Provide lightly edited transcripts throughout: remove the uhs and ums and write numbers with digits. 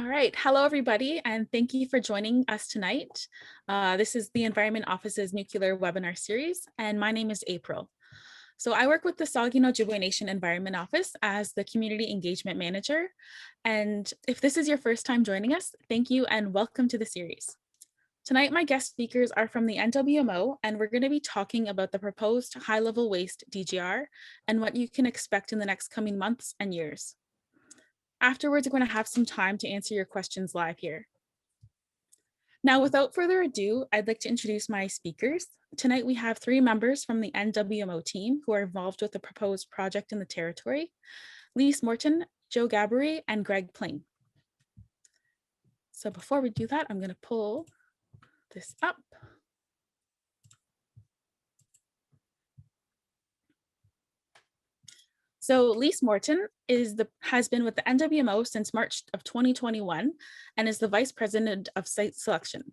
All right. Hello, everybody, and thank you for joining us tonight. This is the Environment Office's Nuclear Webinar Series, and my name is April. So I work with the Saugeen Ojibwe Nation Environment Office as the Community Engagement Manager. And if this is your first time joining us, thank you and welcome to the series. Tonight, my guest speakers are from the NWMO, and we're going to be talking about the proposed High-Level Waste DGR and what you can expect in the next coming months and years. Afterwards, we're going to have some time to answer your questions live here. Now, without further ado, I'd like to introduce my speakers. Tonight, we have three members from the NWMO team who are involved with the proposed project in the territory: Lise Morton, Joe Gaboury, and Greg Plain. So before we do that, I'm going to pull this up. So Lise Morton has been with the NWMO since March of 2021 and is the Vice President of Site Selection.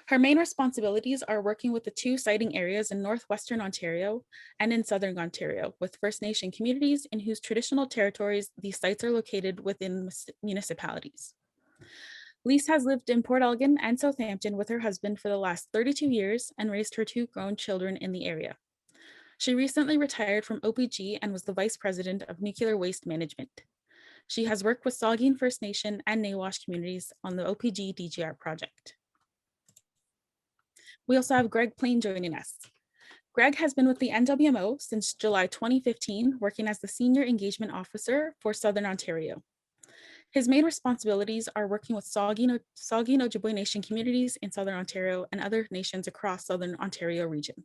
Her main responsibilities are working with the two siting areas in Northwestern Ontario and in Southern Ontario with First Nation communities in whose traditional territories these sites are located within municipalities. Lise has lived in Port Elgin and Southampton with her husband for the last 32 years and raised her two grown children in the area. She recently retired from OPG and was the Vice President of Nuclear Waste Management. She has worked with Saugeen First Nation and Nawash communities on the OGDGR project. We also have Greg Plain joining us. Greg has been with the NWMO since July 2015, working as the Senior Engagement Officer for Southern Ontario. His main responsibilities are working with Saugeen Ojibwe Nation communities in Southern Ontario and other nations across Southern Ontario region.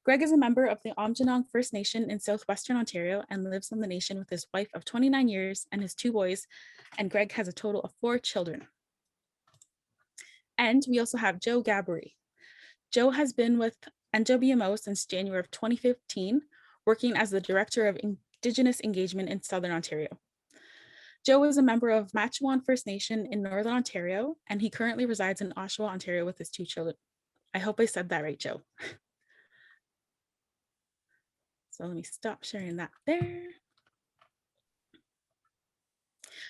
Greg is a member of the Aamjiwnaang First Nation in Southwestern Ontario and lives in the nation with his wife of 29 years and his two boys, and Greg has a total of 4 children. And we also have Joe Gaboury. Joe has been with NWMO since January of 2015, working as the Director of Indigenous Engagement in Southern Ontario. Joe is a member of Matchewan First Nation in Northern Ontario, and he currently resides in Oshawa, Ontario with his 2 children. I hope I said that right, Joe. So let me stop sharing that there.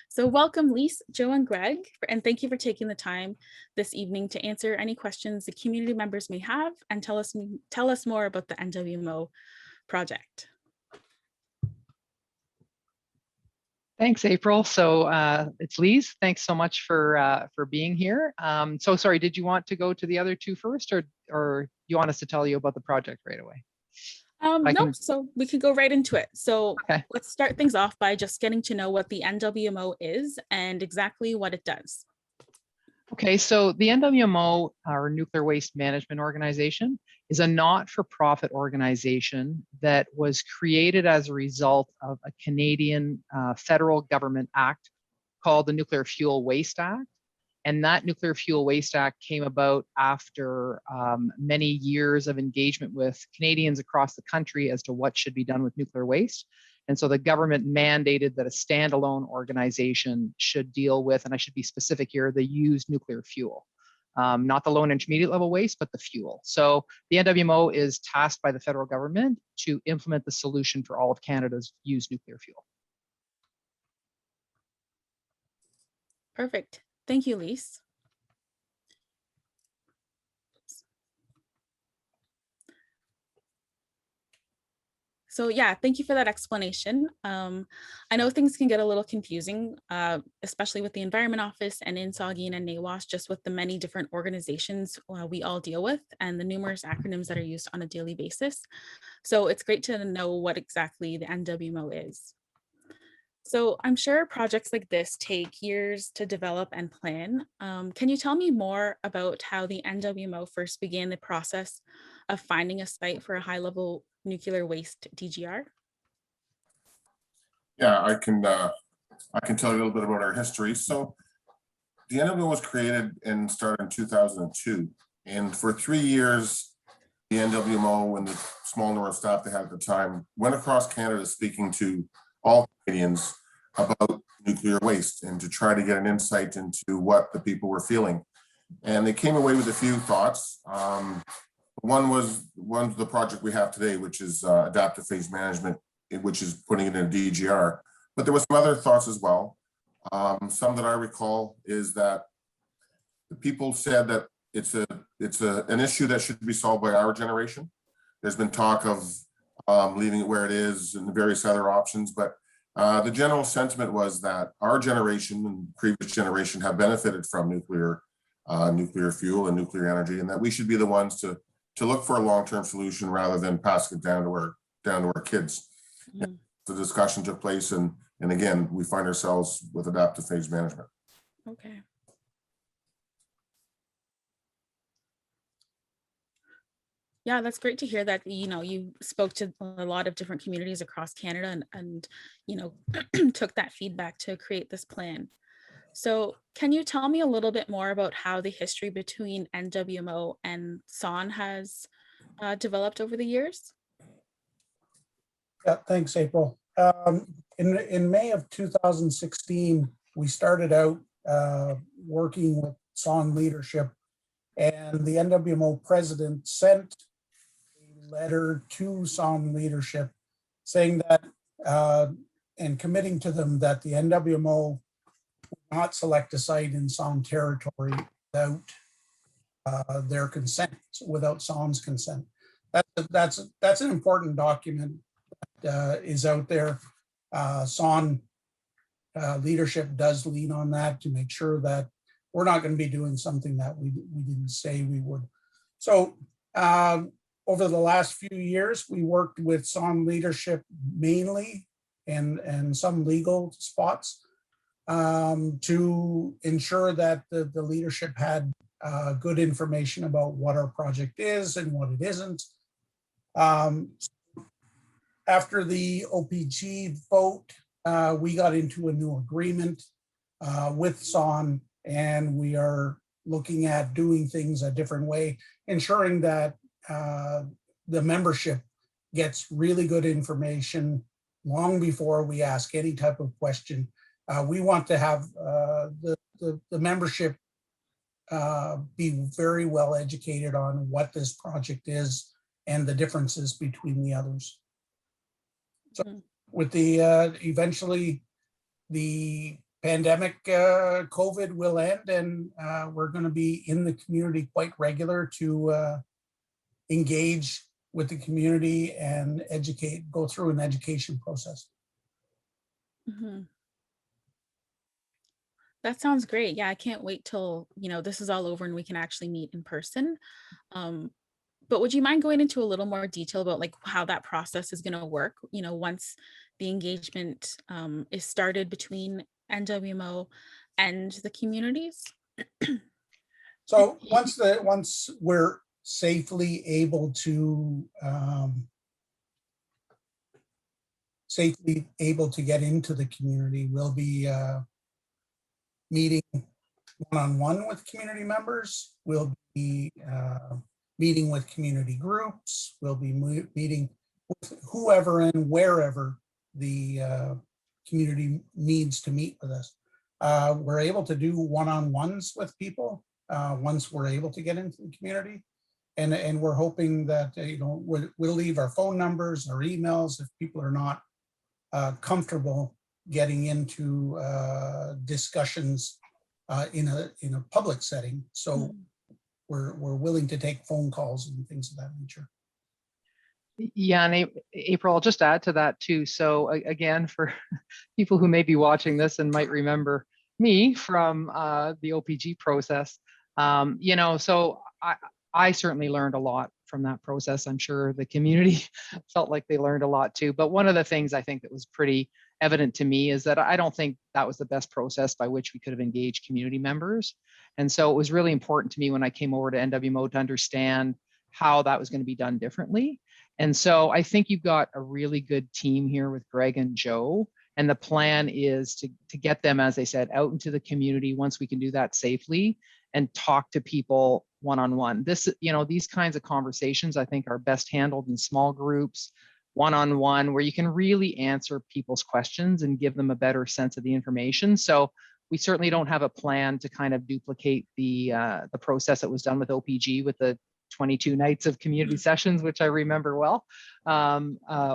So welcome, Lise, Joe, and Greg, and thank you for taking the time this evening to answer any questions the community members may have and tell us more about the NWMO project. Thanks, April. So it's Lise. Thanks so much for being here. So sorry, did you want to go to the other two first, or you want us to tell you about the project right away? No, so we could go right into it. So okay. Let's start things off by just getting to know what the NWMO is and exactly what it does. Okay, so the NWMO, our Nuclear Waste Management Organization, is a not-for-profit organization that was created as a result of a Canadian federal government act called the Nuclear Fuel Waste Act. And that Nuclear Fuel Waste Act came about after many years of engagement with Canadians across the country as to what should be done with nuclear waste. And so the government mandated that a standalone organization should deal with, and I should be specific here, the used nuclear fuel. Not the low and intermediate level waste, but the fuel. So the NWMO is tasked by the federal government to implement the solution for all of Canada's used nuclear fuel. Perfect. Thank you, Lise. So yeah, thank you for that explanation. I know things can get a little confusing, especially with the Environment Office and in Saugeen and Nawash, just with the many different organizations we all deal with and the numerous acronyms that are used on a daily basis. So it's great to know what exactly the NWMO is. So I'm sure projects like this take years to develop and plan. Can you tell me more about how the NWMO first began the process of finding a site for a high-level nuclear waste DGR? Yeah, I can tell you a little bit about our history. So the NWMO was created and started in 2002. And for 3 years, the NWMO and the small number of staff they had at the time went across Canada speaking to all Canadians about nuclear waste and to try to get an insight into what the people were feeling. And they came away with a few thoughts. One was the project we have today, which is adaptive phase management, which is putting it in a DGR. But there was some other thoughts as well. Some that I recall is that the people said that it's an issue that should be solved by our generation. There's been talk of leaving it where it is and various other options, but the general sentiment was that our generation and previous generation have benefited from nuclear fuel and nuclear energy, and that we should be the ones to look for a long-term solution rather than passing it down to our kids. Mm-hmm. The discussion took place, and again, we find ourselves with adaptive phase management. Okay. Yeah, that's great to hear that, you spoke to a lot of different communities across Canada and took that feedback to create this plan. So can you tell me a little bit more about how the history between NWMO and Son has developed over the years? Yeah, thanks, April. In May of 2016, we started out working with Son leadership, and the NWMO president sent a letter to Son leadership saying that and committing to them that the NWMO would not select a site in Son territory without their consent, without Son's consent. That's an important document that is out there. Son leadership does lean on that to make sure that we're not going to be doing something that we didn't say we would. So over the last few years, we worked with Son leadership mainly and some legal spots to ensure that the leadership had good information about what our project is and what it isn't. After the OPG vote, we got into a new agreement with Son, and we are looking at doing things a different way, ensuring that the membership gets really good information long before we ask any type of question. We want to have the membership be very well educated on what this project is and the differences between the others. So with the eventually the pandemic, COVID will end, and we're going to be in the community quite regular to engage with the community and go through an education process. Mm-hmm. That sounds great. Yeah, I can't wait till, this is all over and we can actually meet in person. But would you mind going into a little more detail about how that process is going to work, once the engagement is started between NWMO and the communities? So once we're safely able to get into the community, we'll be meeting one-on-one with community members. We'll be meeting with community groups. We'll be meeting with whoever and wherever the community needs to meet with us. We're able to do one-on-ones with people once we're able to get into the community. And we're hoping that we'll leave our phone numbers, our emails, if people are not comfortable getting into discussions in a public setting. So we're willing to take phone calls and things of that nature. Yeah, and April, I'll just add to that too. So again, for people who may be watching this and might remember me from the OPG process, so I certainly learned a lot from that process. I'm sure the community felt like they learned a lot too. But one of the things I think that was pretty evident to me is that I don't think that was the best process by which we could have engaged community members. And so it was really important to me when I came over to NWMO to understand how that was going to be done differently. And so I think you've got a really good team here with Greg and Joe. And the plan is to get them, as I said, out into the community once we can do that safely and talk to people one-on-one. These kinds of conversations, I think, are best handled in small groups, one-on-one, where you can really answer people's questions and give them a better sense of the information. So we certainly don't have a plan to kind of duplicate the process that was done with OPG with the 22 nights of community sessions, which I remember well,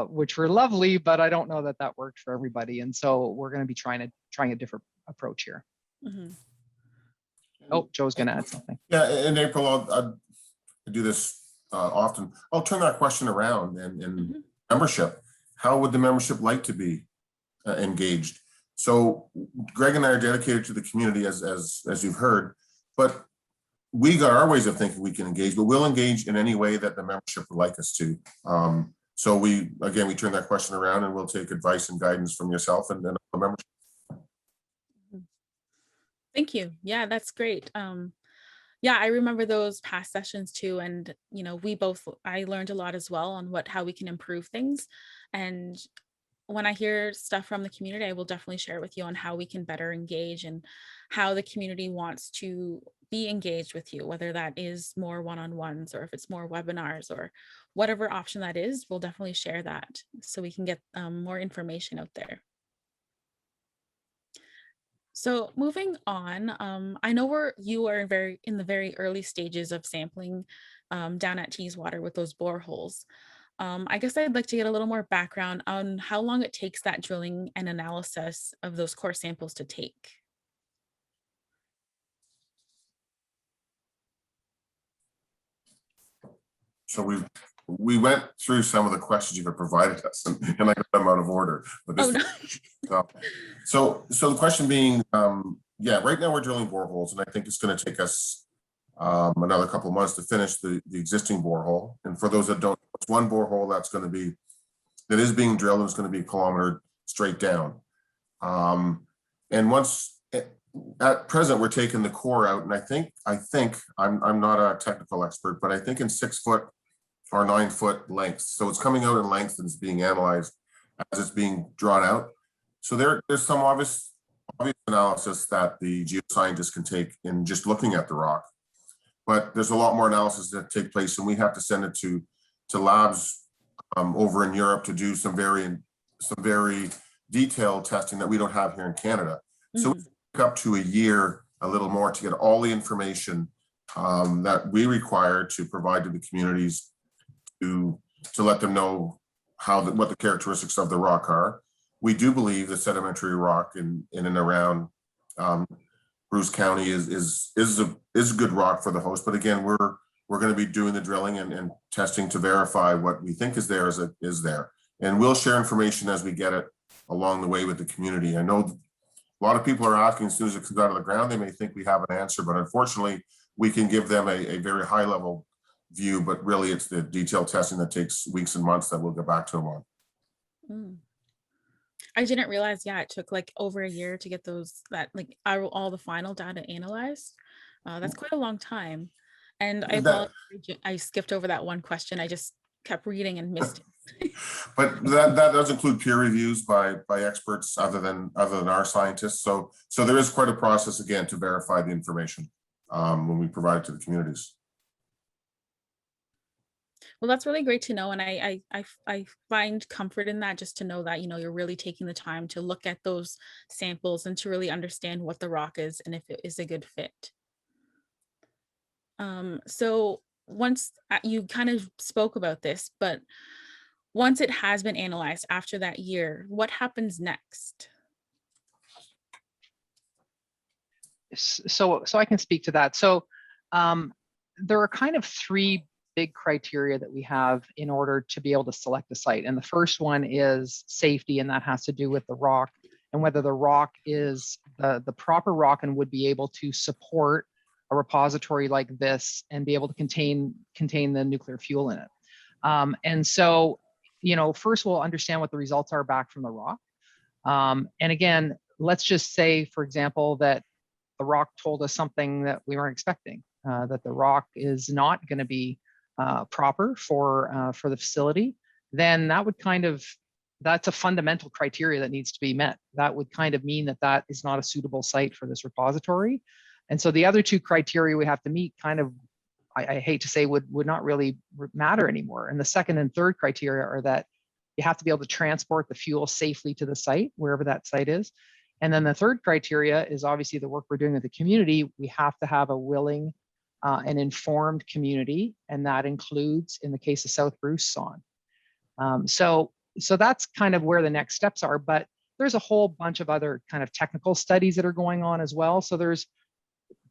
which were lovely, but I don't know that worked for everybody. And so we're going to be trying a different approach here. Mhm. Oh, Joe's going to add something. Yeah, in April, I do this often. I'll turn that question around and membership. How would the membership like to be engaged? So Greg and I are dedicated to the community, as you've heard, but we got our ways of thinking we can engage, but we'll engage in any way that the membership would like us to. So we turn that question around and we'll take advice and guidance from yourself and then the membership. Thank you. Yeah, that's great. Yeah, I remember those past sessions too. And, I learned a lot as well on how we can improve things. And when I hear stuff from the community, I will definitely share with you on how we can better engage and how the community wants to be engaged with you, whether that is more one-on-ones or if it's more webinars or whatever option that is, we'll definitely share that so we can get more information out there. So moving on, I know you are in the very early stages of sampling down at Teeswater with those boreholes. I guess I'd like to get a little more background on how long it takes that drilling and analysis of those core samples to take. So we went through some of the questions you have provided us, and I got them out of order. But this, so the question being, yeah, right now we're drilling boreholes, and I think it's going to take us another couple of months to finish the existing borehole. And for those that don't, it's one borehole that is being drilled, and it's going to be a kilometer straight down. And once at present we're taking the core out, and I think I'm not a technical expert, but I think in 6 foot or 9 foot lengths. So it's coming out in length and it's being analyzed as it's being drawn out. So there's some obvious analysis that the geoscientists can take in just looking at the rock. But there's a lot more analysis that take place, and we have to send it to labs over in Europe to do some very detailed testing that we don't have here in Canada. So we take up to a year, a little more, to get all the information that we require to provide to the communities to let them know what the characteristics of the rock are. We do believe the sedimentary rock in and around Bruce County is a good rock for the host. But again, we're going to be doing the drilling and testing to verify what we think is there is there. And we'll share information as we get it along the way with the community. I know a lot of people are asking as soon as it comes out of the ground, they may think we have an answer, but unfortunately, we can give them a very high level view, but really it's the detailed testing that takes weeks and months that we'll get back to them on. I didn't realize, yeah, it took like over a year to get all the final data analyzed. That's quite a long time. And I skipped over that one question. I just kept reading and missed it. But that does include peer reviews by experts other than our scientists. So there is quite a process again to verify the information when we provide it to the communities. Well, that's really great to know. And I find comfort in that, just to know that, you're really taking the time to look at those samples and to really understand what the rock is and if it is a good fit. So once you kind of spoke about this, but once it has been analyzed after that year, what happens next? So I can speak to that. So there are kind of 3 big criteria that we have in order to be able to select a site. And the first one is safety, and that has to do with the rock and whether the rock is the proper rock and would be able to support a repository like this and be able to contain the nuclear fuel in it. And so, first we'll understand what the results are back from the rock. And again, let's just say, for example, that the rock told us something that we weren't expecting, that the rock is not going to be proper for the facility. Then that's a fundamental criteria that needs to be met. That would kind of mean that is not a suitable site for this repository. And so the other 2 criteria we have to meet I hate to say would not really matter anymore. And the second and third criteria are that you have to be able to transport the fuel safely to the site, wherever that site is. And then the third criteria is obviously the work we're doing with the community. We have to have a willing and informed community, and that includes, in the case of South Bruce, Son. So that's kind of where the next steps are. But there's a whole bunch of other kind of technical studies that are going on as well. So there's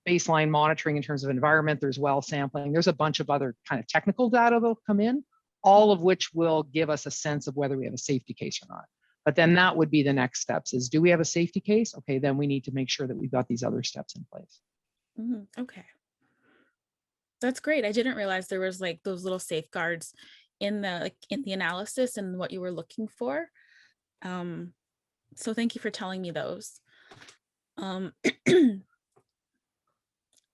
baseline monitoring in terms of environment, there's well sampling, there's a bunch of other kind of technical data that'll come in, all of which will give us a sense of whether we have a safety case or not. But then that would be the next steps is, do we have a safety case? Okay, then we need to make sure that we've got these other steps in place. Okay. That's great. I didn't realize there was like those little safeguards in the analysis and what you were looking for. So thank you for telling me those.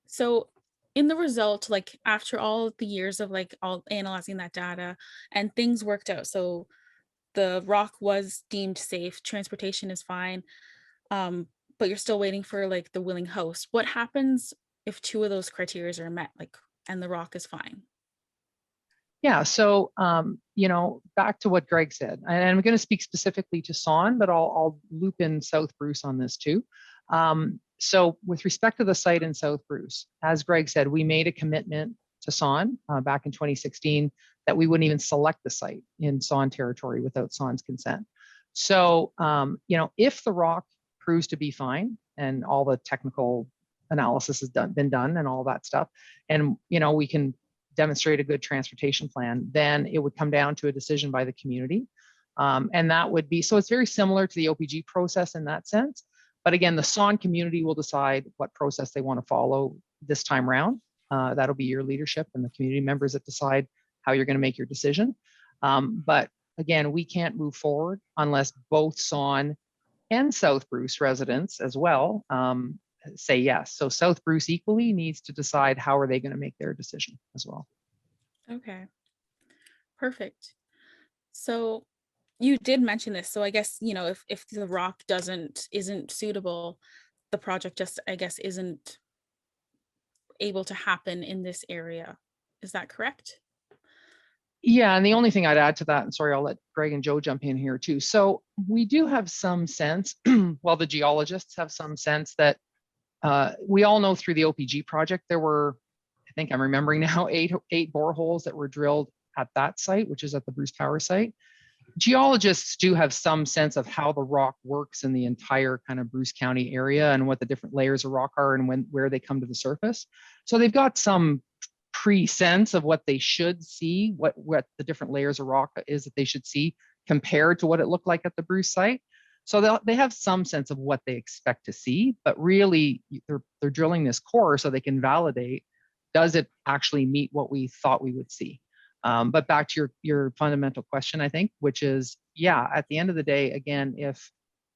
So in the result, like after all the years of like all analyzing that data and things worked out, so the rock was deemed safe, transportation is fine, but you're still waiting for like the willing host. What happens if two of those criteria are met, like, and the rock is fine? Yeah, so back to what Greg said, and I'm going to speak specifically to Son, but I'll loop in South Bruce on this too. So with respect to the site in South Bruce, as Greg said, we made a commitment to Son back in 2016 that we wouldn't even select the site in Son territory without Son's consent. So, if the rock proves to be fine and all the technical analysis has been done and all that stuff, and, we can demonstrate a good transportation plan, then it would come down to a decision by the community. And that would be, so it's very similar to the OPG process in that sense. But again, the Son community will decide what process they want to follow this time around. That'll be your leadership and the community members that decide how you're going to make your decision. But again, we can't move forward unless both Son and South Bruce residents as well say yes. So South Bruce equally needs to decide how are they going to make their decision as well. Okay, perfect. So you did mention this. So I guess, if the rock isn't suitable, the project just, I guess, isn't able to happen in this area. Is that correct? Yeah, and the only thing I'd add to that, and sorry, I'll let Greg and Joe jump in here too. So we do have some sense, well, the geologists have some sense that we all know through the OPG project, there were, I think I'm remembering now, eight boreholes that were drilled at that site, which is at the Bruce Power site. Geologists do have some sense of how the rock works in the entire kind of Bruce County area and what the different layers of rock are and where they come to the surface. So they've got some pre-sense of what they should see, what the different layers of rock is that they should see compared to what it looked like at the Bruce site. So they have some sense of what they expect to see, but really they're drilling this core so they can validate, does it actually meet what we thought we would see? But back to your fundamental question, I think, which is, yeah, at the end of the day, again, if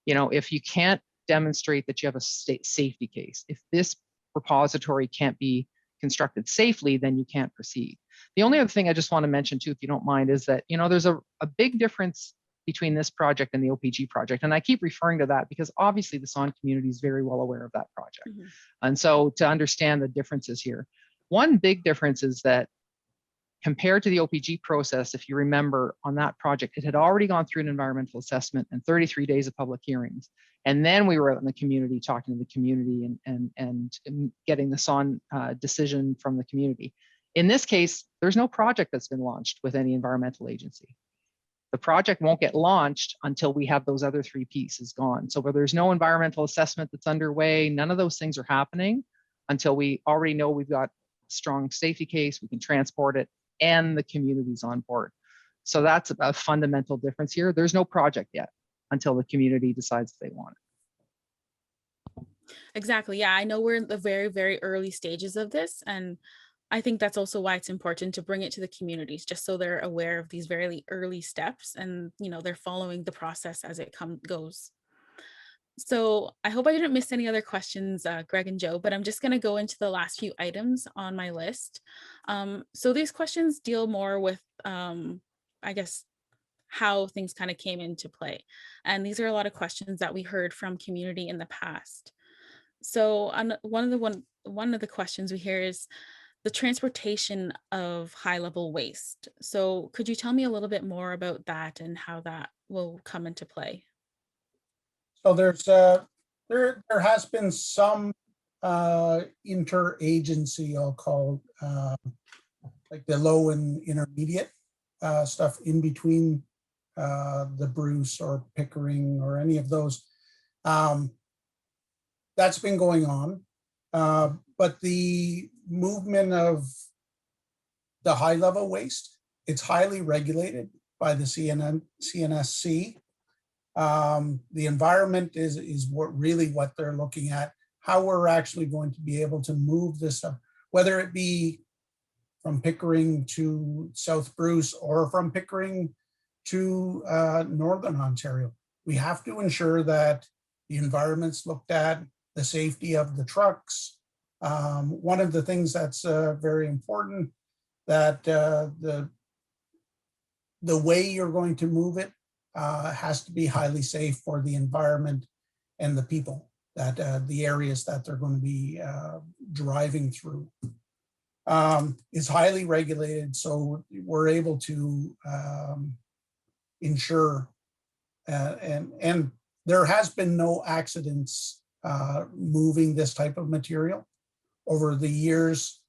you can't demonstrate that you have a safety case, if this repository can't be constructed safely, then you can't proceed. The only other thing I just want to mention too, if you don't mind, is that, there's a big difference between this project and the OPG project. And I keep referring to that because obviously the Son community is very well aware of that project. Mm-hmm. And so to understand the differences here, one big difference is that compared to the OPG process, if you remember on that project, it had already gone through an environmental assessment and 33 days of public hearings. And then we were out in the community talking to the community and getting the Son decision from the community. In this case, there's no project that's been launched with any environmental agency. The project won't get launched until we have those other three pieces gone. So where there's no environmental assessment that's underway, none of those things are happening until we already know we've got a strong safety case, we can transport it, and the community's on board. So that's a fundamental difference here. There's no project yet until the community decides if they want it. Exactly. Yeah, I know we're in the very, very early stages of this. And I think that's also why it's important to bring it to the communities, just so they're aware of these very early steps and, they're following the process as it goes. So I hope I didn't miss any other questions, Greg and Joe, but I'm just going to go into the last few items on my list. So these questions deal more with, I guess, how things kind of came into play. And these are a lot of questions that we heard from community in the past. So one of the questions we hear is the transportation of high-level waste. So could you tell me a little bit more about that and how that will come into play? So there has been some interagency, I'll call, like the low and intermediate stuff in between the Bruce or Pickering or any of those. That's been going on. But the movement of the high level waste, it's highly regulated by the CNSC. The environment is what they're looking at, how we're actually going to be able to move this stuff, whether it be from Pickering to South Bruce or from Pickering to Northern Ontario. We have to ensure that the environment's looked at, the safety of the trucks. One of the things that's very important, that the way you're going to move it has to be highly safe for the environment and the people, that the areas that they're going to be driving through. Is highly regulated, so we're able to ensure, and there has been no accidents moving this type of material over the years.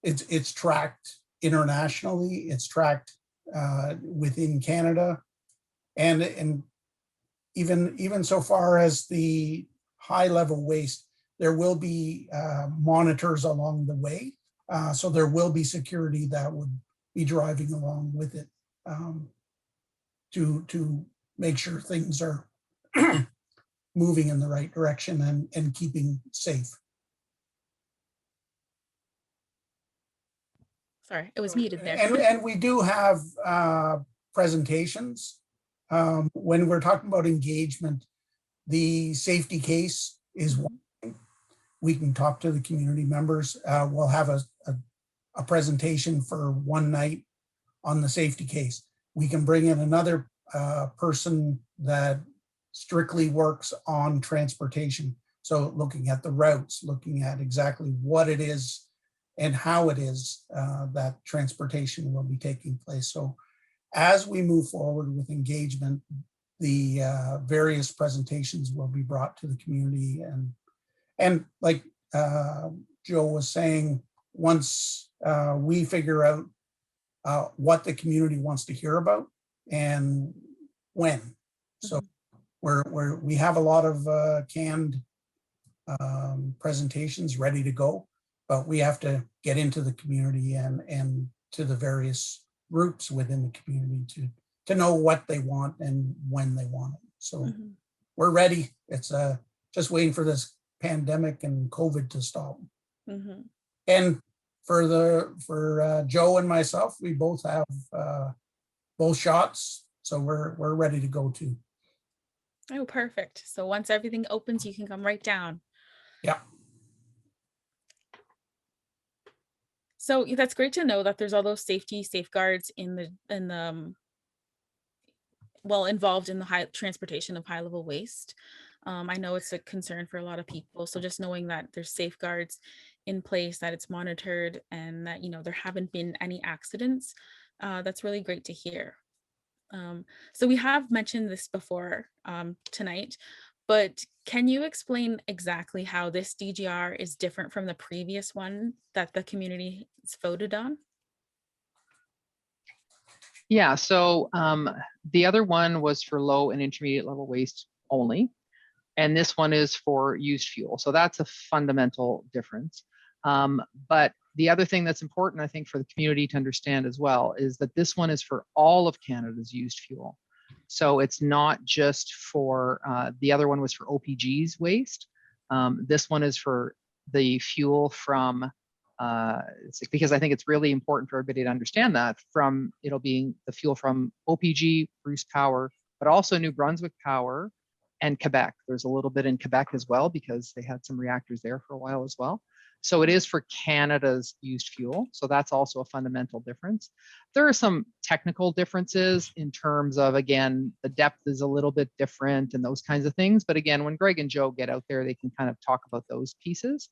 It's tracked internationally, it's tracked within Canada, and even so far as the high level waste, there will be monitors along the way. So there will be security that would be driving along with it to make sure things are moving in the right direction and keeping safe. Sorry, it was muted there. And we do have presentations. When we're talking about engagement, the safety case is one. We can talk to the community members. We'll have a presentation for one night on the safety case. We can bring in another person that strictly works on transportation. So looking at the routes, looking at exactly what it is and how it is that transportation will be taking place. So as we move forward with engagement, the various presentations will be brought to the community. And like Joe was saying, once we figure out what the community wants to hear about and when. So we have a lot of canned presentations ready to go, but we have to get into the community and to the various groups within the community to know what they want and when they want it. So we're ready. It's just waiting for this pandemic and COVID to stop. And for Joe and myself, we both have both shots, so we're ready to go too. Oh, perfect. So once everything opens, you can come right down. Yeah. So that's great to know that there's all those safety safeguards involved in the high transportation of high level waste. I know it's a concern for a lot of people. So just knowing that there's safeguards in place, that it's monitored, and that, there haven't been any accidents, that's really great to hear. So we have mentioned this before tonight, but can you explain exactly how this DGR is different from the previous one that the community has voted on? Yeah, so the other one was for low and intermediate level waste only, and this one is for used fuel. So that's a fundamental difference. But the other thing that's important, I think, for the community to understand as well, is that this one is for all of Canada's used fuel. So it's not just for, the other one was for OPG's waste. This one is for the fuel from, because I think it's really important for everybody to understand that, from it'll being the fuel from OPG, Bruce Power, but also New Brunswick Power and Quebec. There's a little bit in Quebec as well, because they had some reactors there for a while as well. So it is for Canada's used fuel. So that's also a fundamental difference. There are some technical differences in terms of, again, the depth is a little bit different and those kinds of things. But again, when Greg and Joe get out there, they can kind of talk about those pieces.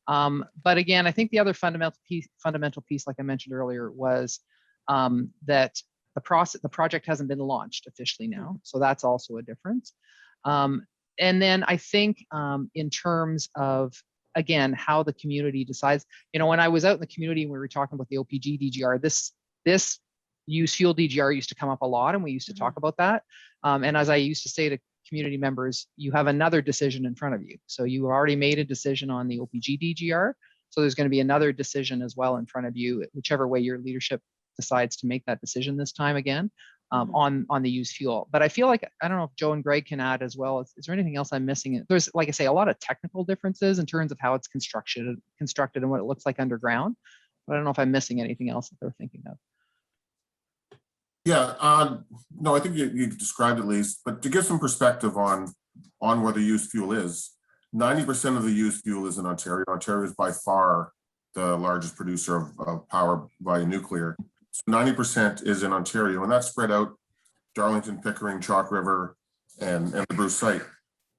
But again, I think the other fundamental piece, like I mentioned earlier, was that the project hasn't been launched officially now. So that's also a difference. And then I think in terms of, again, how the community decides, when I was out in the community and we were talking about the OPG DGR, this used fuel DGR used to come up a lot, and we used to talk about that. And as I used to say to community members, you have another decision in front of you. So you already made a decision on the OGDGR. So there's going to be another decision as well in front of you, whichever way your leadership decides to make that decision this time again, on the used fuel. But I feel like, I don't know if Joe and Greg can add as well. Is there anything else I'm missing? There's, like I say, a lot of technical differences in terms of how it's constructed and what it looks like underground. But I don't know if I'm missing anything else that they're thinking of. Yeah, no, I think you described at least, but to give some perspective on where the used fuel is, 90% of the used fuel is in Ontario. Ontario is by far the largest producer of power via nuclear. So 90% is in Ontario, and that's spread out Darlington, Pickering, Chalk River, and the Bruce site.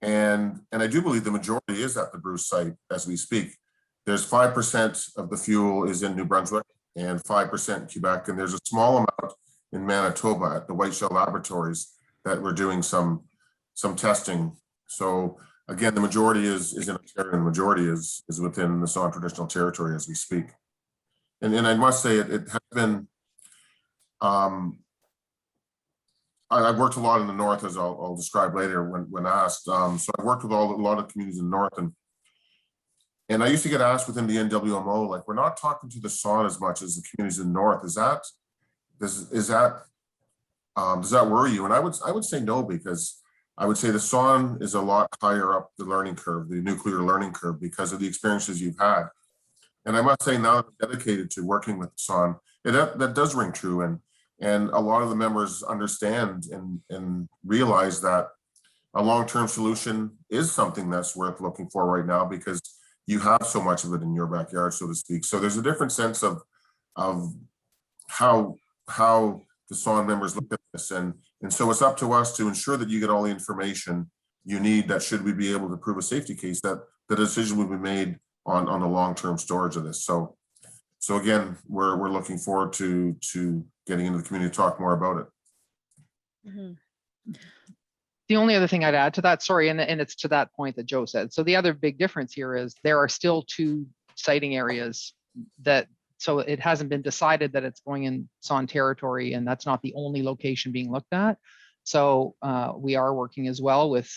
And I do believe the majority is at the Bruce site as we speak. There's 5% of the fuel is in New Brunswick and 5% in Quebec, and there's a small amount in Manitoba at the White Shell Laboratories that we're doing some testing. So again, the majority is in Ontario, and the majority is within the Son traditional territory as we speak. And I must say it has been, I've worked a lot in the north, as I'll describe later when asked. So I worked with a lot of communities in the north, and I used to get asked within the NWMO, like, we're not talking to the Son as much as the communities in the north. Does that worry you? And I would say no, because I would say the Son is a lot higher up the learning curve, the nuclear learning curve, because of the experiences you've had. And I must say, now that I'm dedicated to working with the Son, that does ring true. And a lot of the members understand and realize that a long-term solution is something that's worth looking for right now, because you have so much of it in your backyard, so to speak. So there's a different sense of how the Son members look at this. And so it's up to us to ensure that you get all the information you need, that should we be able to prove a safety case, that the decision will be made on the long-term storage of this. So again, we're looking forward to getting into the community to talk more about it. The only other thing I'd add to that, sorry, and it's to that point that Joe said. So the other big difference here is there are still 2 siting areas so it hasn't been decided that it's going in Son territory, and that's not the only location being looked at. So we are working as well with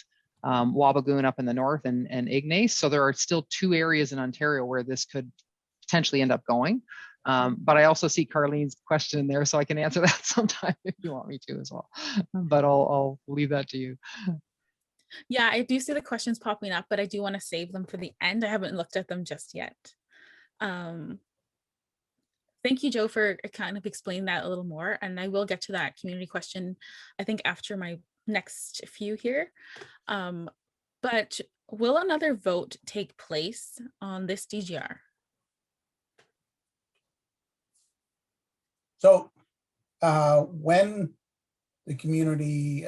Wabigoon up in the north and Ignace. So there are still 2 areas in Ontario where this could potentially end up going. But I also see Carlene's question there, so I can answer that sometime if you want me to as well. But I'll leave that to you. Yeah, I do see the questions popping up, but I do want to save them for the end. I haven't looked at them just yet. Thank you, Joe, for kind of explaining that a little more. And I will get to that community question, I think, after my next few here. But will another vote take place on this DGR? So when the community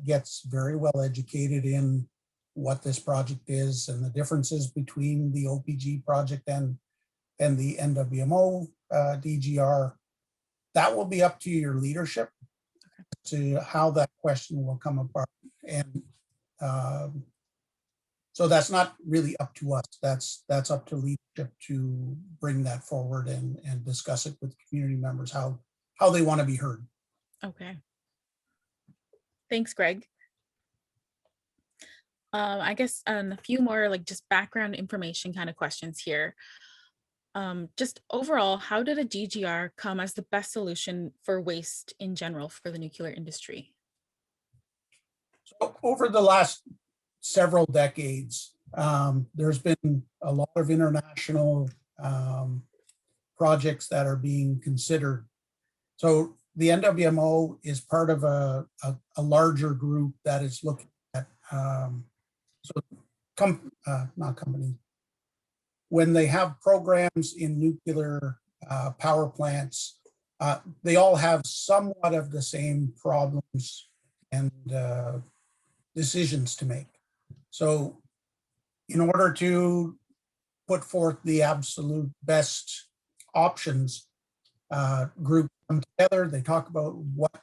gets very well educated in what this project is and the differences between the OPG project and the NWMO DGR, that will be up to your leadership to how that question will come apart. And so that's not really up to us. That's up to leadership to bring that forward and discuss it with community members, how they want to be heard. Okay. Thanks, Greg. I guess a few more like just background information kind of questions here. Just overall, how did a DGR come as the best solution for waste in general for the nuclear industry? So over the last several decades, there's been a lot of international projects that are being considered. So the NWMO is part of a larger group that is looking at, not companies, when they have programs in nuclear power plants, they all have somewhat of the same problems and decisions to make. So in order to put forth the absolute best options, groups come together, they talk about what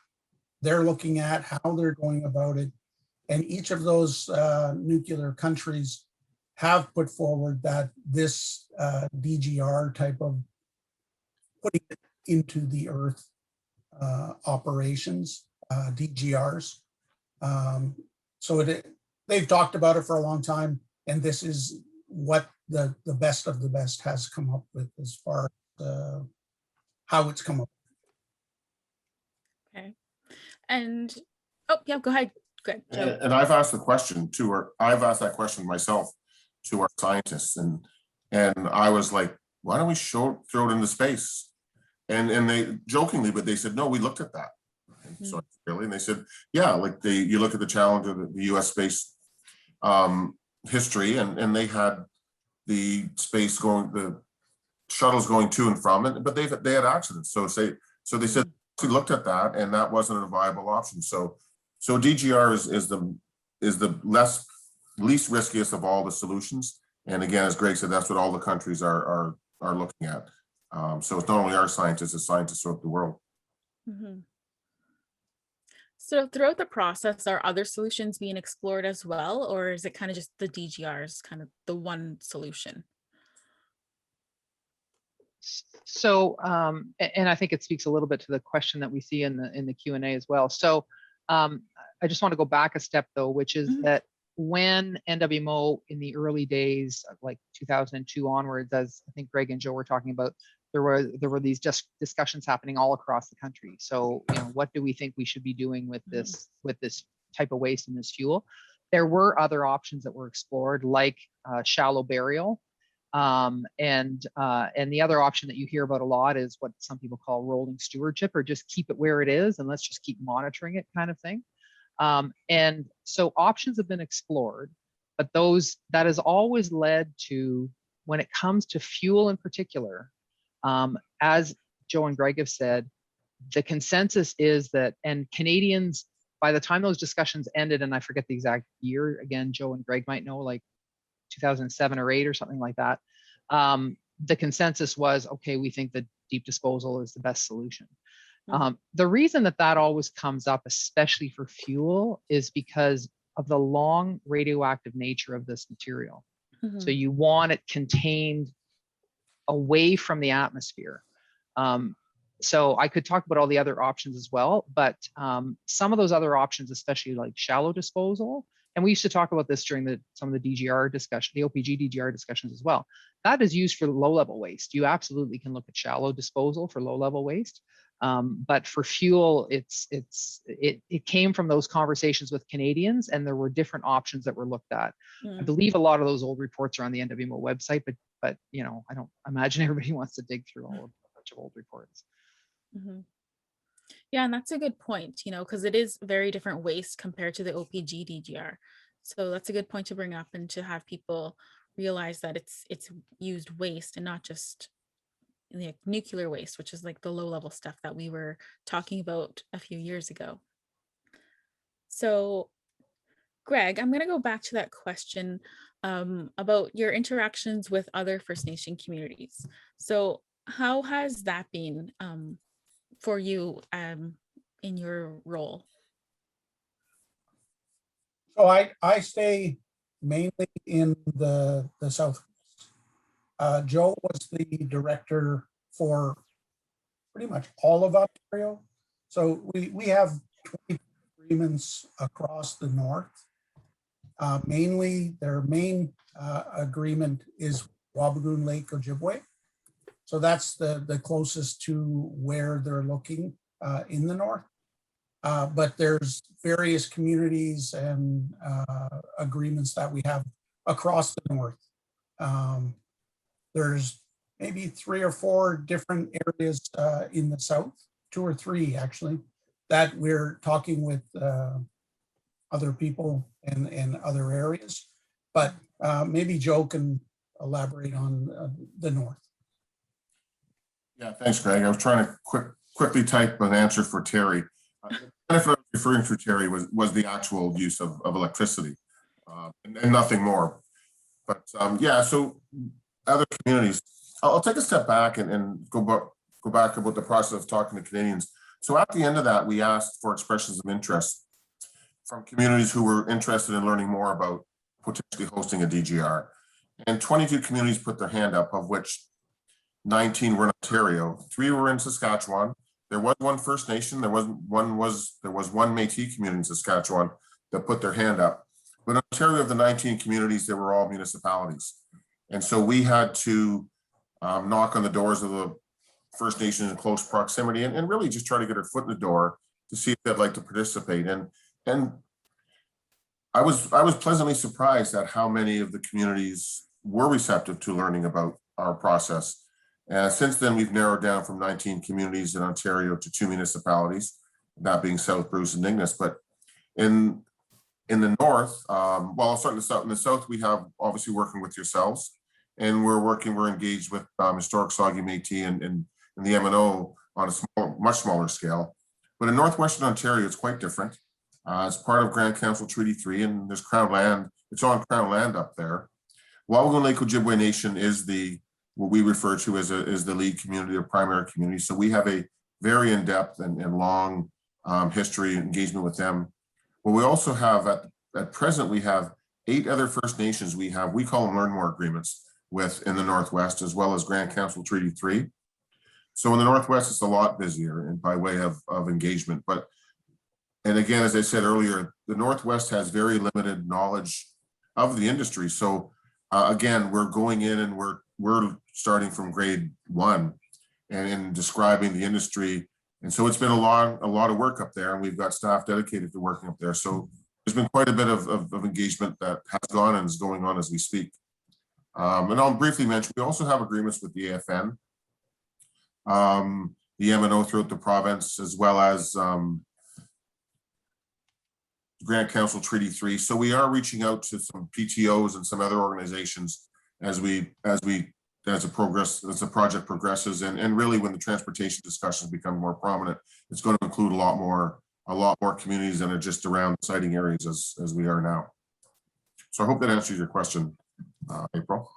they're looking at, how they're going about it. And each of those nuclear countries have put forward that this DGR type of putting it into the earth operations, DGRs. So they've talked about it for a long time, and this is what the best of the best has come up with as far as how it's come up. Okay. And, oh, yeah, go ahead. Good. And I've asked the question to her. I've asked that question myself to our scientists, and I was like, why don't we throw it into space? And they jokingly, but they said, no, we looked at that. And so really, and they said, yeah, like you look at the challenge of the U.S. space history, and they had the space going, the shuttles going to and from it, but they had accidents. So they said we looked at that, and that wasn't a viable option. So DGR is the least riskiest of all the solutions. And again, as Greg said, that's what all the countries are looking at. So it's not only our scientists, it's scientists throughout the world. Mm-hmm. So throughout the process, are other solutions being explored as well, or is it kind of just the DGRs, kind of the one solution? So, and I think it speaks a little bit to the question that we see in the Q&A as well. So I just want to go back a step though, which is that when NWMO in the early days, like 2002 onwards, as I think Greg and Joe were talking about, there were these just discussions happening all across the country. So, what do we think we should be doing with this type of waste and this fuel? There were other options that were explored, like shallow burial. And the other option that you hear about a lot is what some people call rolling stewardship, or just keep it where it is and let's just keep monitoring it kind of thing. And so options have been explored, but that has always led to, when it comes to fuel in particular, as Joe and Greg have said, the consensus is that, and Canadians, by the time those discussions ended, and I forget the exact year, again, Joe and Greg might know, like 2007 or 8 or something like that, the consensus was, okay, we think that deep disposal is the best solution. The reason that always comes up, especially for fuel, is because of the long radioactive nature of this material. So you want it contained away from the atmosphere. So I could talk about all the other options as well, but some of those other options, especially like shallow disposal, and we used to talk about this during some of the DGR discussion, the OGDGR discussions as well. That is used for low-level waste. You absolutely can look at shallow disposal for low-level waste. But for fuel, it came from those conversations with Canadians, and there were different options that were looked at. I believe a lot of those old reports are on the NWMO website, but I don't imagine everybody wants to dig through a bunch of old reports. Yeah, and that's a good point, because it is very different waste compared to the OGDGR. So that's a good point to bring up, and to have people realize that it's used waste and not just the nuclear waste, which is like the low level stuff that we were talking about a few years ago. So Greg, I'm going to go back to that question about your interactions with other First Nation communities. So how has that been for you in your role? So I stay mainly in the Southwest. Joe was the director for pretty much all of Ontario. So we have 20 agreements across the North. Mainly, their main agreement is Wabigoon Lake Ojibwe. So that's the closest to where they're looking in the North. But there's various communities and agreements that we have across the North. There's maybe 3 or 4 different areas in the South, 2 or 3 actually, that we're talking with other people and other areas. But maybe Joe can elaborate on the North. Yeah, thanks, Greg. I was trying to quickly type an answer for Terry. The benefit I was referring to, Terry, was the actual use of electricity and nothing more. But yeah, so other communities, I'll take a step back and go back about the process of talking to Canadians. So at the end of that, we asked for expressions of interest from communities who were interested in learning more about potentially hosting a DGR. And 22 communities put their hand up, of which 19 were in Ontario, 3 were in Saskatchewan, there was one First Nation, there was one Métis community in Saskatchewan that put their hand up. But in Ontario, of the 19 communities, they were all municipalities. And so we had to knock on the doors of the First Nations in close proximity and really just try to get our foot in the door to see if they'd like to participate. And I was pleasantly surprised at how many of the communities were receptive to learning about our process. And since then, we've narrowed down from 19 communities in Ontario to 2 municipalities, that being South Bruce and Ignis. But in the north, well, I'll start in the south. In the south, we have obviously working with yourselves, and we're engaged with historic Saugeen Métis and the MNO on a much smaller scale. But in Northwestern Ontario, it's quite different. It's part of Grand Council Treaty 3, and there's Crown land. It's on Crown land up there. Wawagan Lake Ojibwe Nation is what we refer to as the lead community or primary community. So we have a very in-depth and long history engagement with them. But we also have at present, we have 8 other First Nations we call them Learn More agreements with in the Northwest, as well as Grand Council Treaty 3. So in the Northwest, it's a lot busier and by way of engagement. And again, as I said earlier, the Northwest has very limited knowledge of the industry. So again, we're going in and we're starting from grade 1 and in describing the industry. And so it's been a lot of work up there, and we've got staff dedicated to working up there. So there's been quite a bit of engagement that has gone and is going on as we speak. And I'll briefly mention, we also have agreements with the AFN, the MNO throughout the province, as well as Grand Council Treaty 3. So we are reaching out to some PTOs and some other organizations as a project progresses, and really when the transportation discussions become more prominent, it's going to include a lot more communities than are just around siting areas as we are now. So I hope that answers your question, April.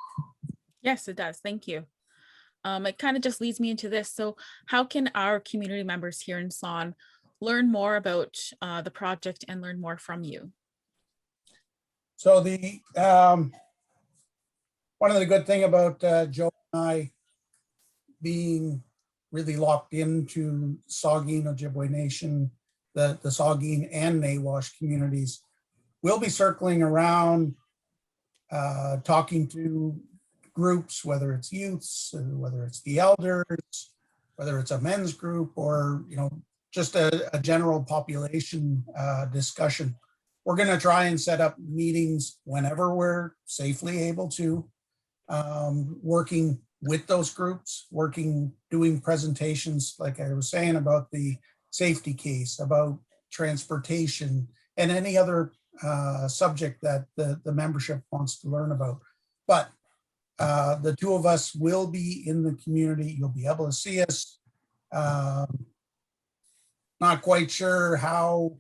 Yes, it does. Thank you. It kind of just leads me into this. So how can our community members here in Son learn more about the project and learn more from you? So one of the good thing about Joe and I being really locked into Saugeen Ojibwe Nation, the Saugeen and Nawash communities, we'll be circling around talking to groups, whether it's youths, whether it's the elders, whether it's a men's group, or just a general population discussion. We're going to try and set up meetings whenever we're safely able to, working with those groups, doing presentations, like I was saying, about the safety case, about transportation, and any other subject that the membership wants to learn about. But the 2 of us will be in the community. You'll be able to see us. Not quite sure how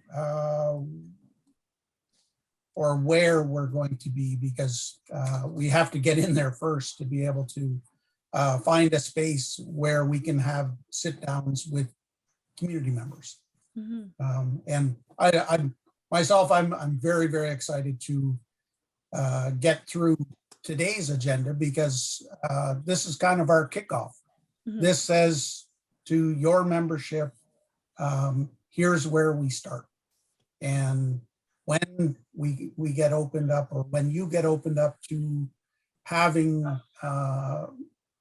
or where we're going to be, because we have to get in there first to be able to find a space where we can have sit downs with community members. Mm-hmm. And I'm very, very excited to get through today's agenda, because this is kind of our kickoff. Mm-hmm. This says to your membership, here's where we start. And when we get opened up, or when you get opened up to having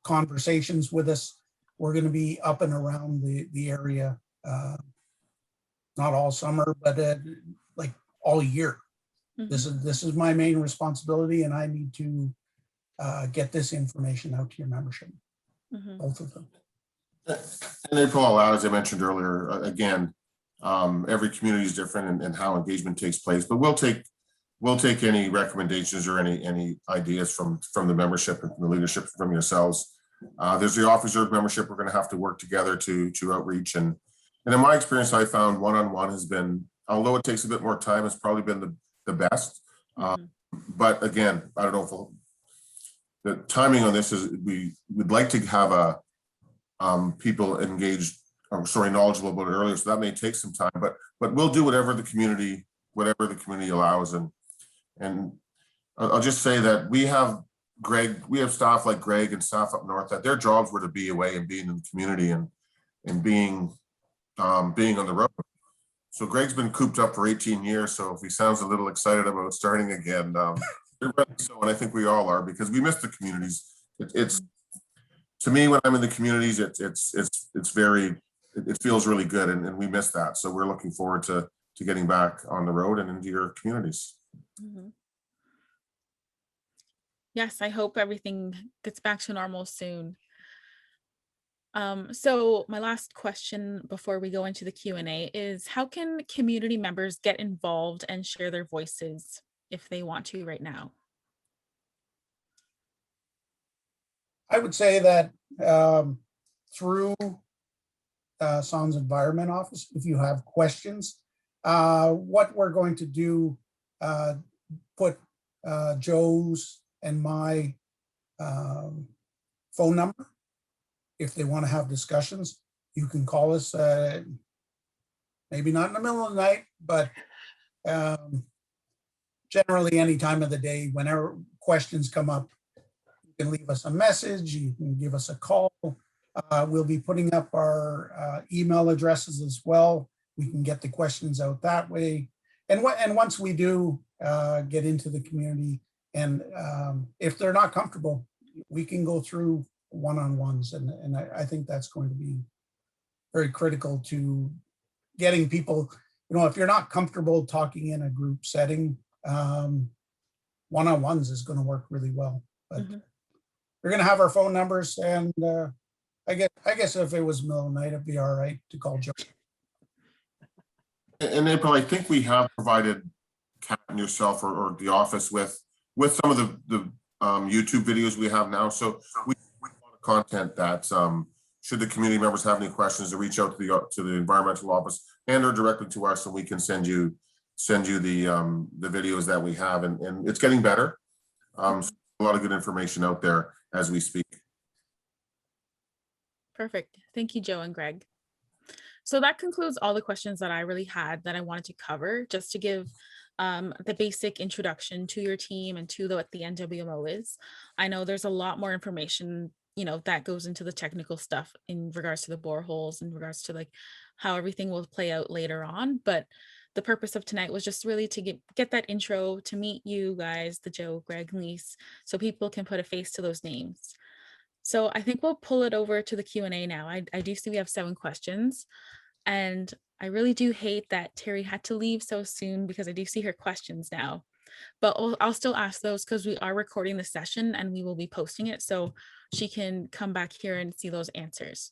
conversations with us, we're going to be up and around the area, not all summer, but like all year. Mm-hmm. This is my main responsibility, and I need to get this information out to your membership, mm-hmm. Both of them. And April, as I mentioned earlier, again, every community is different and how engagement takes place, but we'll take any recommendations or any ideas from the membership and the leadership from yourselves. There's the officer membership. We're going to have to work together to outreach, and in my experience, I found one-on-one has been, although it takes a bit more time, it's probably been the best. Mm-hmm. But again, I don't know if the timing on this is, we would like to have people engaged, knowledgeable about it earlier, so that may take some time, but we'll do whatever the community allows. And I'll just say that we have staff like Greg and staff up north that their jobs were to be away and being in the community and being being on the road. So Greg's been cooped up for 18 years. So if he sounds a little excited about starting again, so, and I think we all are, because we miss the communities. It's to me, when I'm in the communities, it feels really good, and we miss that. So we're looking forward to getting back on the road and into your communities. Mhm. Yes, I hope everything gets back to normal soon. So my last question before we go into the Q&A is, how can community members get involved and share their voices if they want to right now? I would say that through Son's Environment Office, if you have questions, what we're going to do, put Joe's and my phone number. If they want to have discussions, you can call us, maybe not in the middle of the night, but generally any time of the day, whenever questions come up, you can leave us a message, you can give us a call. We'll be putting up our email addresses as well. We can get the questions out that way. And once we do get into the community, and if they're not comfortable, we can go through one-on-ones. And I think that's going to be very critical to getting people, if you're not comfortable talking in a group setting, one-on-ones is going to work really well. But we're going to have our phone numbers, and I guess if it was middle of the night, it'd be all right to call Joe. And April, I think we have provided Kat and yourself or the office with some of the YouTube videos we have now. So we have a lot of content that should the community members have any questions, to reach out to the environmental office and or directly to us, so we can send you the videos that we have, and it's getting better. So a lot of good information out there as we speak. Perfect. Thank you, Joe and Greg. So that concludes all the questions that I really had that I wanted to cover, just to give the basic introduction to your team and to what the NWMO is. I know there's a lot more information, that goes into the technical stuff in regards to the boreholes, in regards to like how everything will play out later on. But the purpose of tonight was just really to get that intro, to meet you guys, the Joe, Greg, Lise, so people can put a face to those names. So I think we'll pull it over to the Q&A now. I do see we have 7 questions, and I really do hate that Terry had to leave so soon, because I do see her questions now. But I'll still ask those, because we are recording the session and we will be posting it, so she can come back here and see those answers.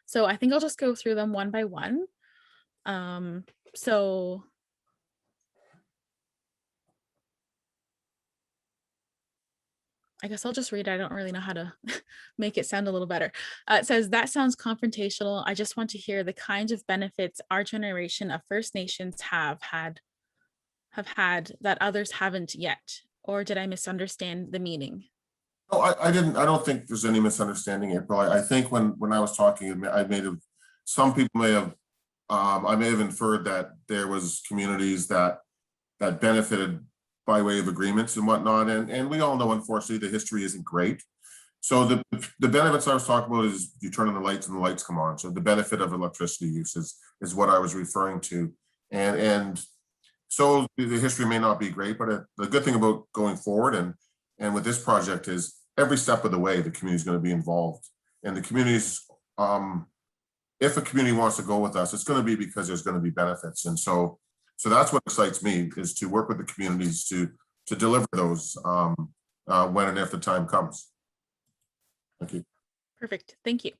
So I think I'll just go through them one by one. So I guess I'll just read it. I don't really know how to make it sound a little better. It says, that sounds confrontational. I just want to hear the kinds of benefits our generation of First Nations have had that others haven't yet. Or did I misunderstand the meaning? No, I didn't. I don't think there's any misunderstanding, April. I think when I was talking, some people may have, I may have inferred that there was communities that benefited by way of agreements and whatnot. And we all know, unfortunately, the history isn't great. So the benefits I was talking about is you turn on the lights and the lights come on. So the benefit of electricity use is what I was referring to. And so the history may not be great, but the good thing about going forward and with this project is every step of the way, the community is going to be involved. And the communities, if a community wants to go with us, it's going to be because there's going to be benefits. And so that's what excites me, is to work with the communities to deliver those when and if the time comes. Thank you. Perfect. Thank you.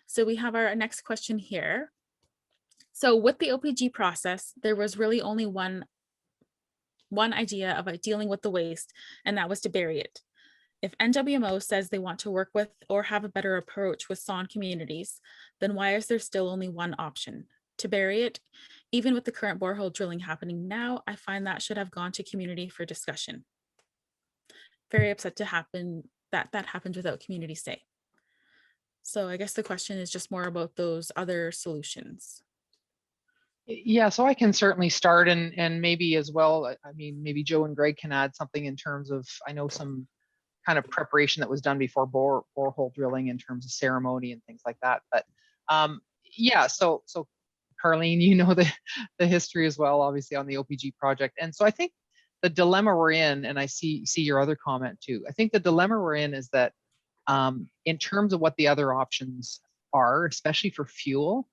So we have our next question here. So with the OPG process, there was really only one idea of dealing with the waste, and that was to bury it. If NWMO says they want to work with or have a better approach with Son communities, then why is there still only one option? To bury it? Even with the current borehole drilling happening now, I find that should have gone to community for discussion. Very upset to happen that happened without community say. So I guess the question is just more about those other solutions. Yeah, so I can certainly start, and maybe as well, I mean, maybe Joe and Greg can add something in terms of, I know some kind of preparation that was done before borehole drilling in terms of ceremony and things like that. But Yeah, so Carlene, you know the history as well, obviously on the OPG project. And so I think the dilemma we're in, and I see your other comment too. I think the dilemma we're in is that in terms of what the other options are, especially for fuel,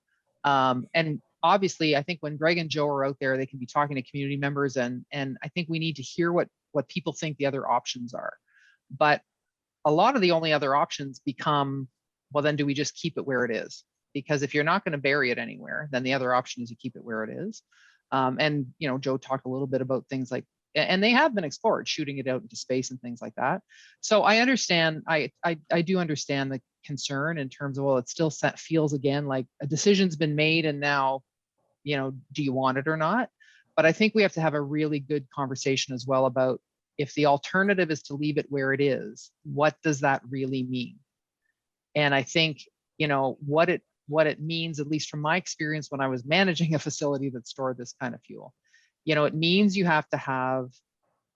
and obviously I think when Greg and Joe are out there, they can be talking to community members, and I think we need to hear what people think the other options are. But a lot of the only other options become, well, then do we just keep it where it is? Because if you're not going to bury it anywhere, then the other option is you keep it where it is. And you know, Joe talked a little bit about things like, and they have been explored, shooting it out into space and things like that. So I understand, I do understand the concern in terms of, well, it still feels again like a decision's been made, and now, you know, do you want it or not? But I think we have to have a really good conversation as well about, if the alternative is to leave it where it is, what does that really mean? And I think, you know, what it means, at least from my experience when I was managing a facility that stored this kind of fuel, you know, it means you have to have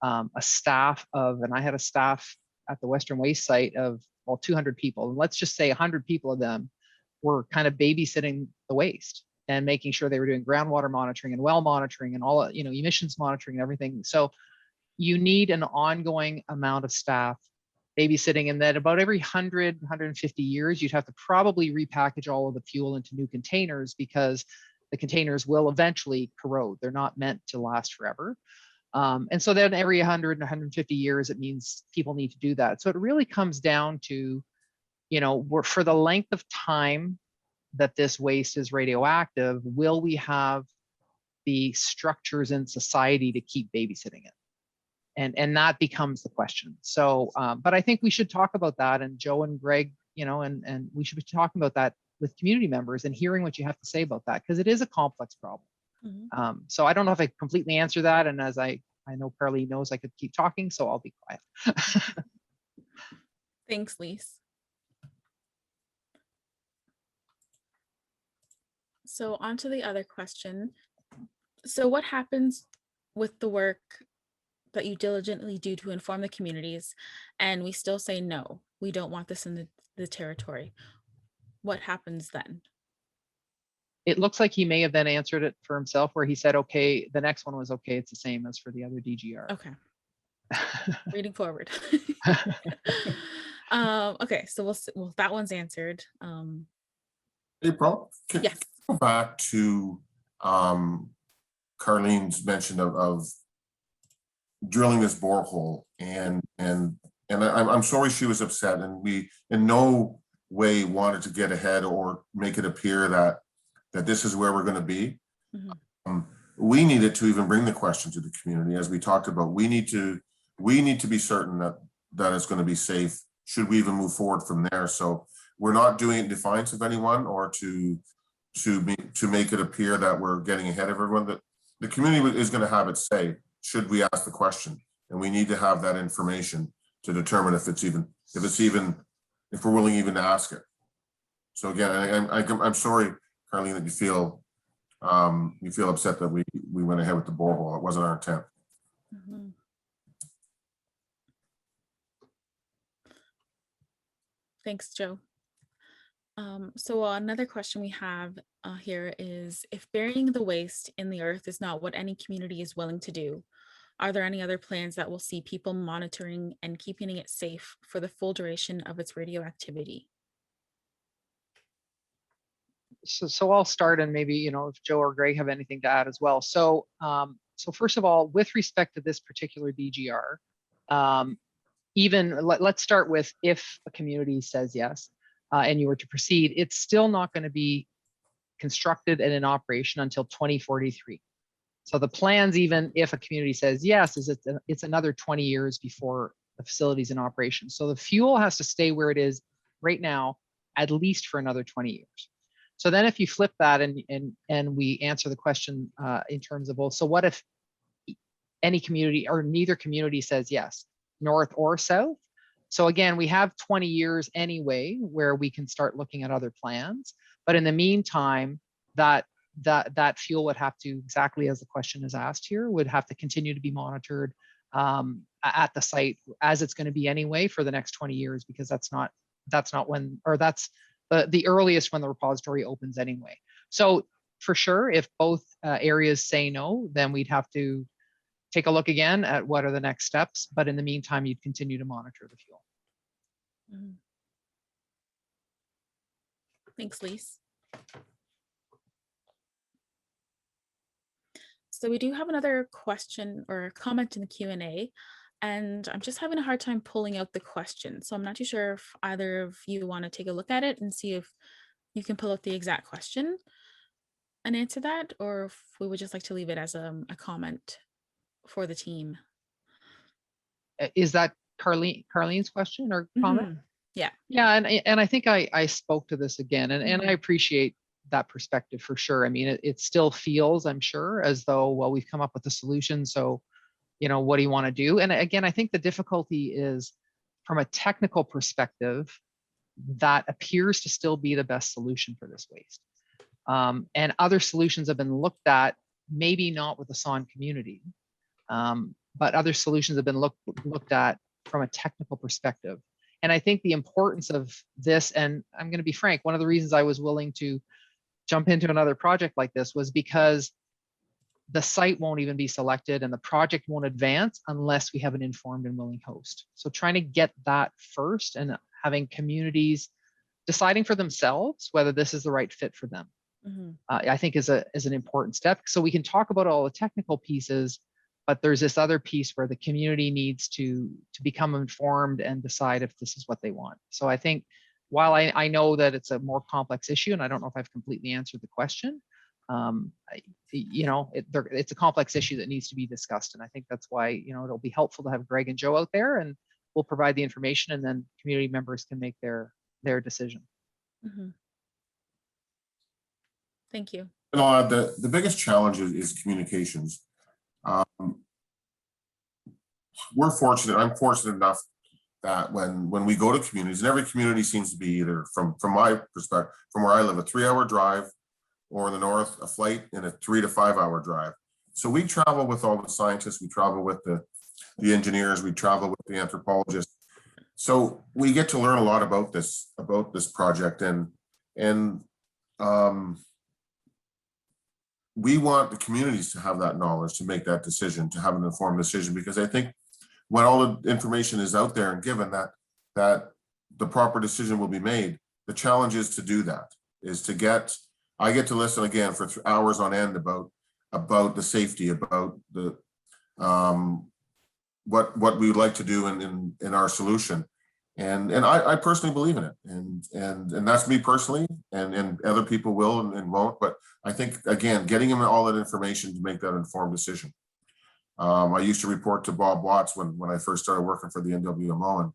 a staff of, and I had a staff at the Western Waste site of, well, 200 people. And let's just say 100 people of them were kind of babysitting the waste and making sure they were doing groundwater monitoring and well monitoring and all, you know, emissions monitoring and everything. So you need an ongoing amount of staff babysitting, and that about every 150 years, you'd have to probably repackage all of the fuel into new containers, because the containers will eventually corrode. They're not meant to last forever. And so then every 150 years, it means people need to do that. So it really comes down to, you know, for the length of time that this waste is radioactive, will we have the structures in society to keep babysitting it? And that becomes the question. So, but I think we should talk about that, and Joe and Greg, you know, and we should be talking about that with community members and hearing what you have to say about that, because it is a complex problem. Mm-hmm. So I don't know if I completely answer that. And as I know Carly knows I could keep talking, so I'll be quiet. Thanks, Lise. So on to the other question. So what happens with the work that you diligently do to inform the communities, and we still say, no, we don't want this in the territory? What happens then? It looks like he may have then answered it for himself, where he said, okay, the next one was okay, it's the same as for the other DGR. Okay. Reading forward. Okay, so well, that one's answered. April, yes. Go back to Carlene's mention of drilling this borehole, and I'm sorry she was upset, and we in no way wanted to get ahead or make it appear that this is where we're going to be. Mm-hmm. We needed to even bring the question to the community, as we talked about. We need to be certain that it's going to be safe, should we even move forward from there. So we're not doing it in defiance of anyone, or to make it appear that we're getting ahead of everyone. That the community is going to have its say should we ask the question, and we need to have that information to determine if we're willing even to ask it. So again, I'm sorry, Carlene, that you feel upset that we went ahead with the borehole. It wasn't our intent. Mm-hmm. Thanks, Joe. So another question we have here is, if burying the waste in the earth is not what any community is willing to do, are there any other plans that will see people monitoring and keeping it safe for the full duration of its radioactivity? So I'll start, and maybe, you know, if Joe or Greg have anything to add as well. So so first of all, with respect to this particular DGR, even let's start with, if a community says yes, and you were to proceed, it's still not going to be constructed and in operation until 2043. So the plans, even if a community says yes, is it's another 20 years before the facility's in operation. So the fuel has to stay where it is right now, at least for another 20 years. So then if you flip that and we answer the question in terms of, well, so what if any community or neither community says yes, north or south? So again, we have 20 years anyway where we can start looking at other plans. But in the meantime, that fuel would have to, exactly as the question is asked here, would have to continue to be monitored at the site, as it's going to be anyway for the next 20 years, because that's not when, or that's the earliest when the repository opens anyway. So for sure, if both areas say no, then we'd have to take a look again at what are the next steps. But in the meantime, you'd continue to monitor the fuel. Mhm. Thanks, Lise. So we do have another question or comment in the Q&A, and I'm just having a hard time pulling out the question. So I'm not too sure if either of you want to take a look at it and see if you can pull out the exact question and answer that, or if we would just like to leave it as a comment for the team. Is that Carlene's question or comment? Mhm. Yeah. Yeah, and I think I spoke to this again, and I appreciate that perspective for sure. I mean, it still feels, I'm sure, as though, well, we've come up with a solution, so, you know, what do you want to do? And again, I think the difficulty is from a technical perspective, that appears to still be the best solution for this waste. And other solutions have been looked at, maybe not with the SON community, but other solutions have been looked at from a technical perspective. And I think the importance of this, and I'm going to be frank, one of the reasons I was willing to jump into another project like this was because the site won't even be selected and the project won't advance unless we have an informed and willing host. So trying to get that first and having communities deciding for themselves whether this is the right fit for them, I think is an important step. So we can talk about all the technical pieces, but there's this other piece where the community needs to become informed and decide if this is what they want. So I think while I know that it's a more complex issue, and I don't know if I've completely answered the question, you know, it's a complex issue that needs to be discussed. And I think that's why, you know, it'll be helpful to have Greg and Joe out there, and we'll provide the information, and then community members can make their decision. Thank you. And I'll add that the biggest challenge is communications. We're fortunate, I'm fortunate enough that when we go to communities, and every community seems to be either, from my perspective, from where I live, a 3-hour drive, or in the north, a flight and a 3 to 5 hour drive. So we travel with all the scientists, we travel with the engineers, we travel with the anthropologists. So we get to learn a lot about this project, and we want the communities to have that knowledge, to make that decision, to have an informed decision, because I think when all the information is out there and given, that the proper decision will be made. The challenge is to do that, is to get, I get to listen again for hours on end about the safety, about the what we would like to do in our solution, and I personally believe in it, and that's me personally, and other people will and won't, but I think again, getting them all that information to make that informed decision. I used to report to Bob Watts when I first started working for the NWMO,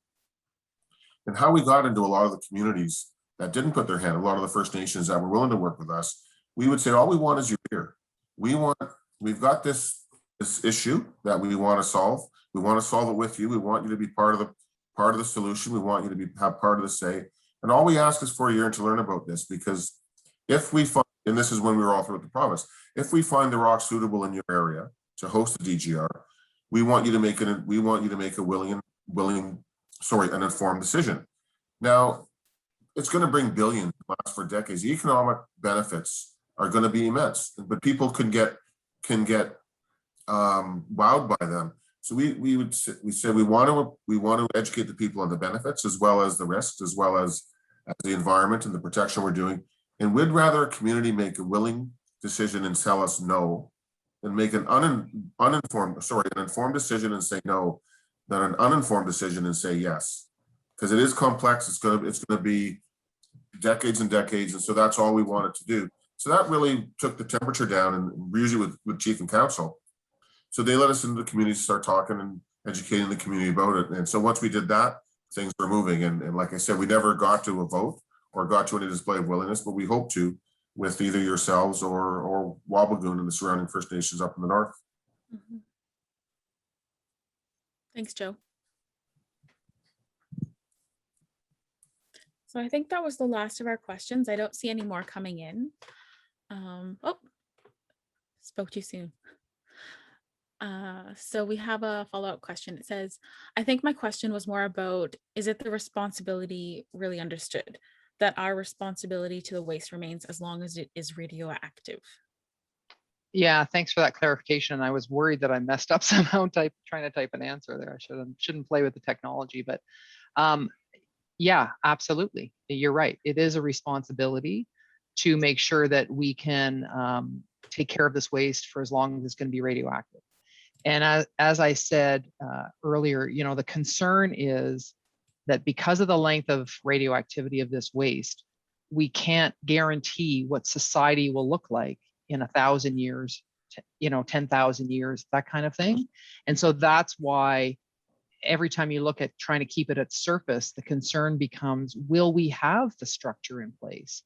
and how we got into a lot of the communities that didn't put their hand, a lot of the First Nations that were willing to work with us. We would say, all we want is your ear. We've got this issue that we want to solve. We want to solve it with you. We want you to be part of the solution. We want you to have part of the say. And all we ask is for a year to learn about this, because if we find, and this is when we were all throughout the province, if we find the rock suitable in your area to host the DGR, we want you to make an informed decision. Now, it's going to bring billions, last for decades. The economic benefits are going to be immense, but people can get wowed by them. So we say we want to educate the people on the benefits as well as the risks, as well as the environment and the protection we're doing. And we'd rather a community make a willing decision and tell us no, and make an informed decision and say no, than an uninformed decision and say yes. Because it is complex. It's gonna be decades and decades, and so that's all we wanted to do. So that really took the temperature down, and usually with chief and council. So they let us into the community, start talking and educating the community about it. And so once we did that, things were moving. And like I said, we never got to a vote or got to any display of willingness, but we hope to with either yourselves or Wabigoon and the surrounding First Nations up in the north. Thanks, Joe. So I think that was the last of our questions. I don't see any more coming in. Oh, spoke too soon. So we have a follow-up question. It says, I think my question was more about, is it the responsibility really understood? that our responsibility to the waste remains as long as it is radioactive? Yeah, thanks for that clarification. I was worried that I messed up somehow trying to type an answer there. I shouldn't play with the technology, but yeah, absolutely. You're right. It is a responsibility to make sure that we can take care of this waste for as long as it's going to be radioactive. And as I said earlier, you know, the concern is that because of the length of radioactivity of this waste, we can't guarantee what society will look like in 1,000 years, you know, 10,000 years, that kind of thing. And so that's why every time you look at trying to keep it at surface, the concern becomes, will we have the structure in place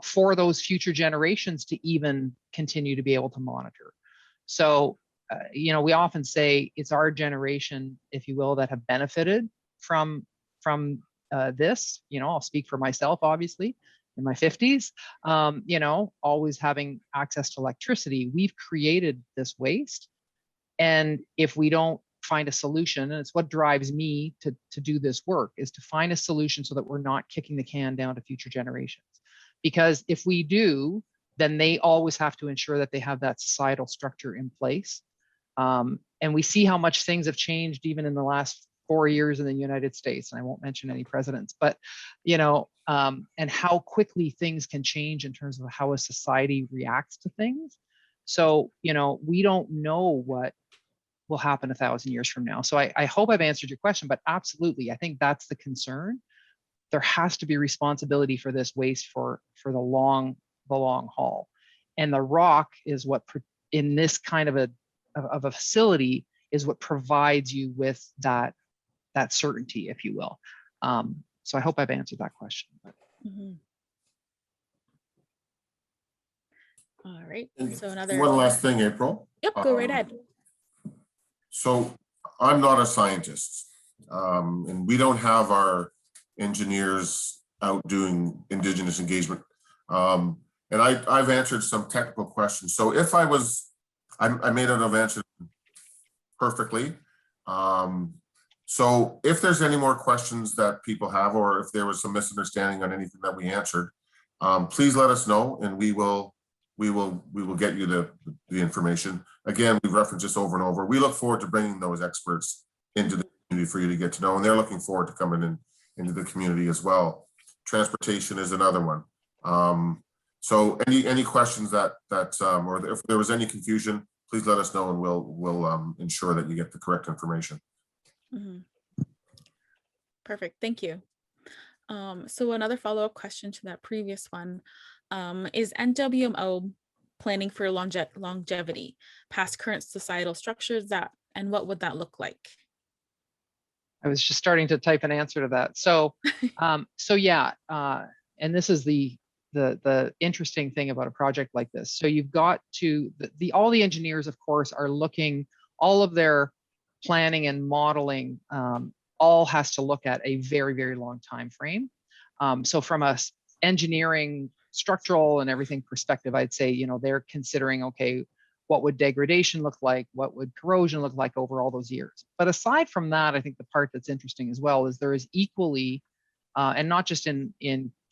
for those future generations to even continue to be able to monitor? So, you know, we often say it's our generation, if you will, that have benefited from this. You know, I'll speak for myself, obviously, in my 50s, you know, always having access to electricity. We've created this waste. And if we don't find a solution, and it's what drives me to do this work, is to find a solution so that we're not kicking the can down to future generations. Because if we do, then they always have to ensure that they have that societal structure in place. And we see how much things have changed even in the last 4 years in the United States. And I won't mention any presidents, but, you know, and how quickly things can change in terms of how a society reacts to things. So, you know, we don't know what will happen 1,000 years from now. So I hope I've answered your question, but absolutely, I think that's the concern. There has to be responsibility for this waste for the long haul. And the rock is what, in this kind of a facility, is what provides you with that certainty, if you will. So I hope I've answered that question. Mm-hmm. All right. And So another one last thing, April. Yep, go right ahead. So I'm not a scientist, and we don't have our engineers out doing Indigenous engagement. And I've answered some technical questions. So if I may not have answered perfectly. So if there's any more questions that people have, or if there was some misunderstanding on anything that we answered, please let us know, and we will get you the information. Again, we've referenced this over and over. We look forward to bringing those experts into the community for you to get to know, and they're looking forward to coming into the community as well. Transportation is another one. So any questions that or if there was any confusion, please let us know, and we'll ensure that you get the correct information. Mm-hmm. Perfect, thank you. So another follow-up question to that previous one, is NWMO planning for longevity past current societal structures, and what would that look like? I was just starting to type an answer to that. So, so yeah, and this is the interesting thing about a project like this. So you've got to all the engineers, of course, are looking, all of their planning and modeling all has to look at a very, very long time frame. So from a engineering, structural and everything perspective, I'd say, you know, they're considering, okay, what would degradation look like? What would corrosion look like over all those years? But aside from that, I think the part that's interesting as well is there is equally, and not just in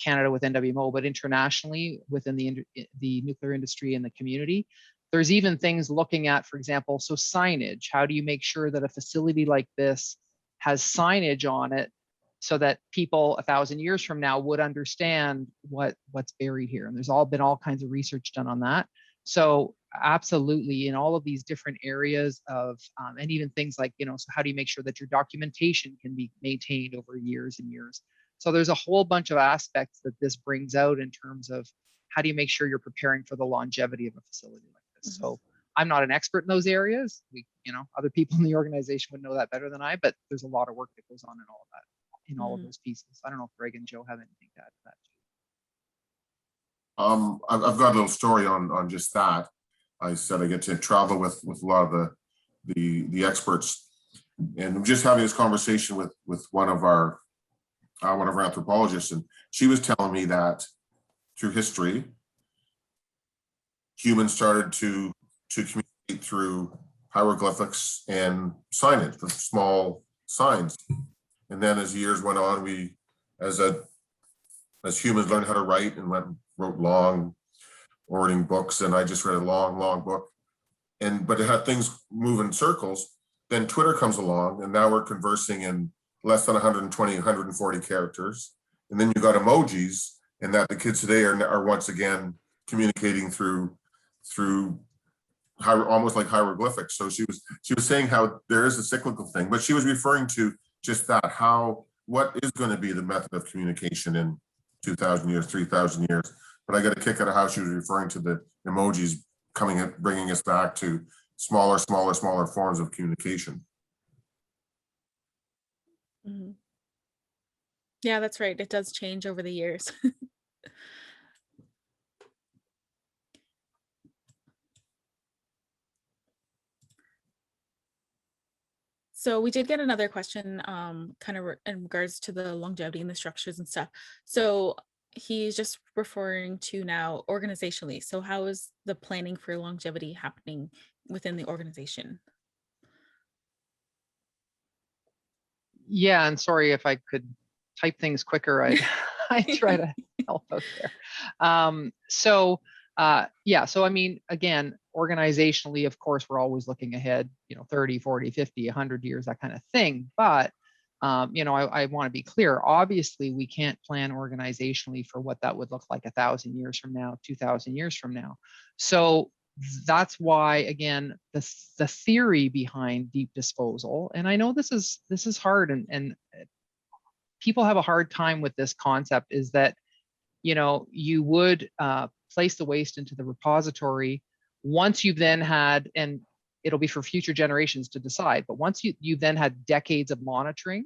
Canada with NWMO, but internationally within the nuclear industry and the community, there's even things looking at, for example, so signage. How do you make sure that a facility like this has signage on it so that people 1,000 years from now would understand what's buried here? And there's been all kinds of research done on that. So absolutely, in all of these different areas of, and even things like, you know, so how do you make sure that your documentation can be maintained over years and years? So there's a whole bunch of aspects that this brings out in terms of how do you make sure you're preparing for the longevity of a facility like this. Mm-hmm. So I'm not an expert in those areas. You know, other people in the organization would know that better than I, but there's a lot of work that goes on in all of that, in all of those pieces. I don't know if Greg and Joe have anything to add to that. I've got a little story on just that. I said I get to travel with a lot of the experts, and I'm just having this conversation with one of our anthropologists, and she was telling me that through history, humans started to communicate through hieroglyphics and signage, with small signs, and then as years went on, as a as humans learned how to write and wrote long ordering books, and I just read a long book, but it had things move in circles. Then Twitter comes along, and now we're conversing in less than 120, 140 characters. And then you got emojis, and that the kids today are once again communicating through almost like hieroglyphics. So she was saying how there is a cyclical thing, but she was referring to just that, what is going to be the method of communication in 2,000 years, 3,000 years. But I got a kick out of how she was referring to the emojis bringing us back to smaller forms of communication. Mhm. Yeah, that's right. It does change over the years. So we did get another question kind of in regards to the longevity and the structures and stuff. So he's just referring to now organizationally. So how is the planning for longevity happening within the organization? Yeah, and sorry if I could type things quicker, I try to help out there. So I mean, again, organizationally, of course, we're always looking ahead, 30, 40, 50, 100 years, that kind of thing. But, I want to be clear. Obviously, we can't plan organizationally for what that would look like 1,000 years from now, 2,000 years from now. So that's why, again, the theory behind deep disposal, and I know this is hard, and people have a hard time with this concept, is that you would place the waste into the repository once you've then had, and it'll be for future generations to decide, but once you've then had decades of monitoring,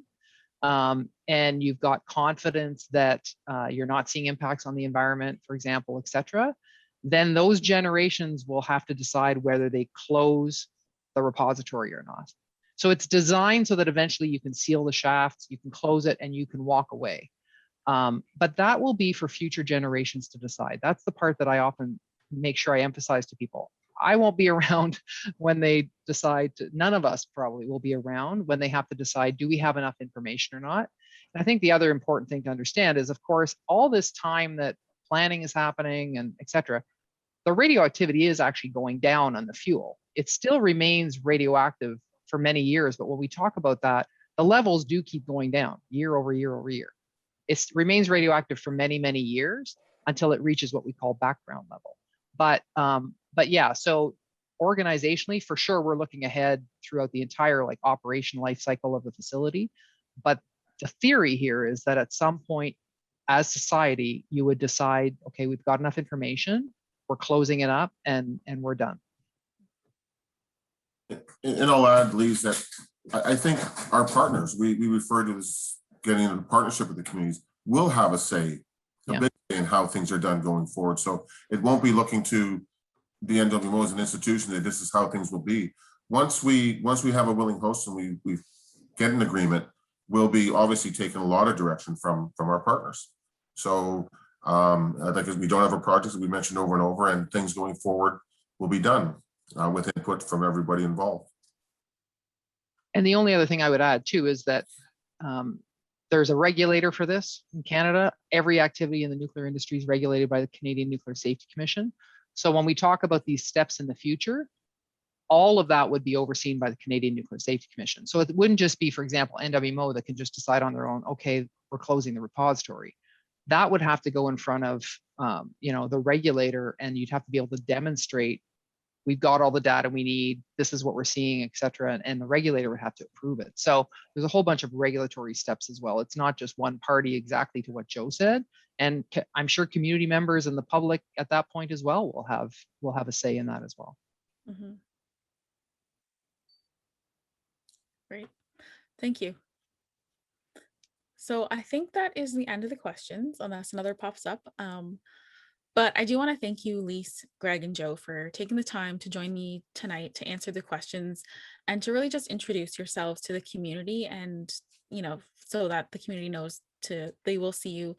and you've got confidence that you're not seeing impacts on the environment, for example, et cetera, then those generations will have to decide whether they close the repository or not. So it's designed so that eventually you can seal the shafts, you can close it, and you can walk away. But that will be for future generations to decide. That's the part that I often make sure I emphasize to people. I won't be around when they decide none of us probably will be around when they have to decide, do we have enough information or not? And I think the other important thing to understand is, of course, all this time that planning is happening and et cetera, the radioactivity is actually going down on the fuel. It still remains radioactive for many years, but when we talk about that, the levels do keep going down year over year over year. It remains radioactive for many, many years until it reaches what we call background level. But yeah, so organizationally, for sure, we're looking ahead throughout the entire operation life cycle of the facility. But the theory here is that at some point, as society, you would decide, okay, we've got enough information, we're closing it up, and we're done. And I'll add, Lise, that I think our partners, we refer to this getting into partnership with the communities, will have a say, big say in how things are done going forward. So it won't be looking to the NWMO as an institution that this is how things will be. Once we have a willing host and we get an agreement, we'll be obviously taking a lot of direction from our partners. So because we don't have a project that we mentioned over and over, and things going forward will be done with input from everybody involved. And the only other thing I would add too is that there's a regulator for this in Canada. Every activity in the nuclear industry is regulated by the Canadian Nuclear Safety Commission. So when we talk about these steps in the future, all of that would be overseen by the Canadian Nuclear Safety Commission. So it wouldn't just be, for example, NWMO that can just decide on their own, okay, we're closing the repository. That would have to go in front of the regulator, and you'd have to be able to demonstrate we've got all the data we need, this is what we're seeing, et cetera, and the regulator would have to approve it. So there's a whole bunch of regulatory steps as well. It's not just one party, exactly to what Joe said. And I'm sure community members and the public at that point as well will have a say in that as well. Mm-hmm. Great, thank you. So I think that is the end of the questions, unless another pops up. But I do want to thank you, Lise, Greg, and Joe, for taking the time to join me tonight to answer the questions and to really just introduce yourselves to the community, and so that the community knows they will see you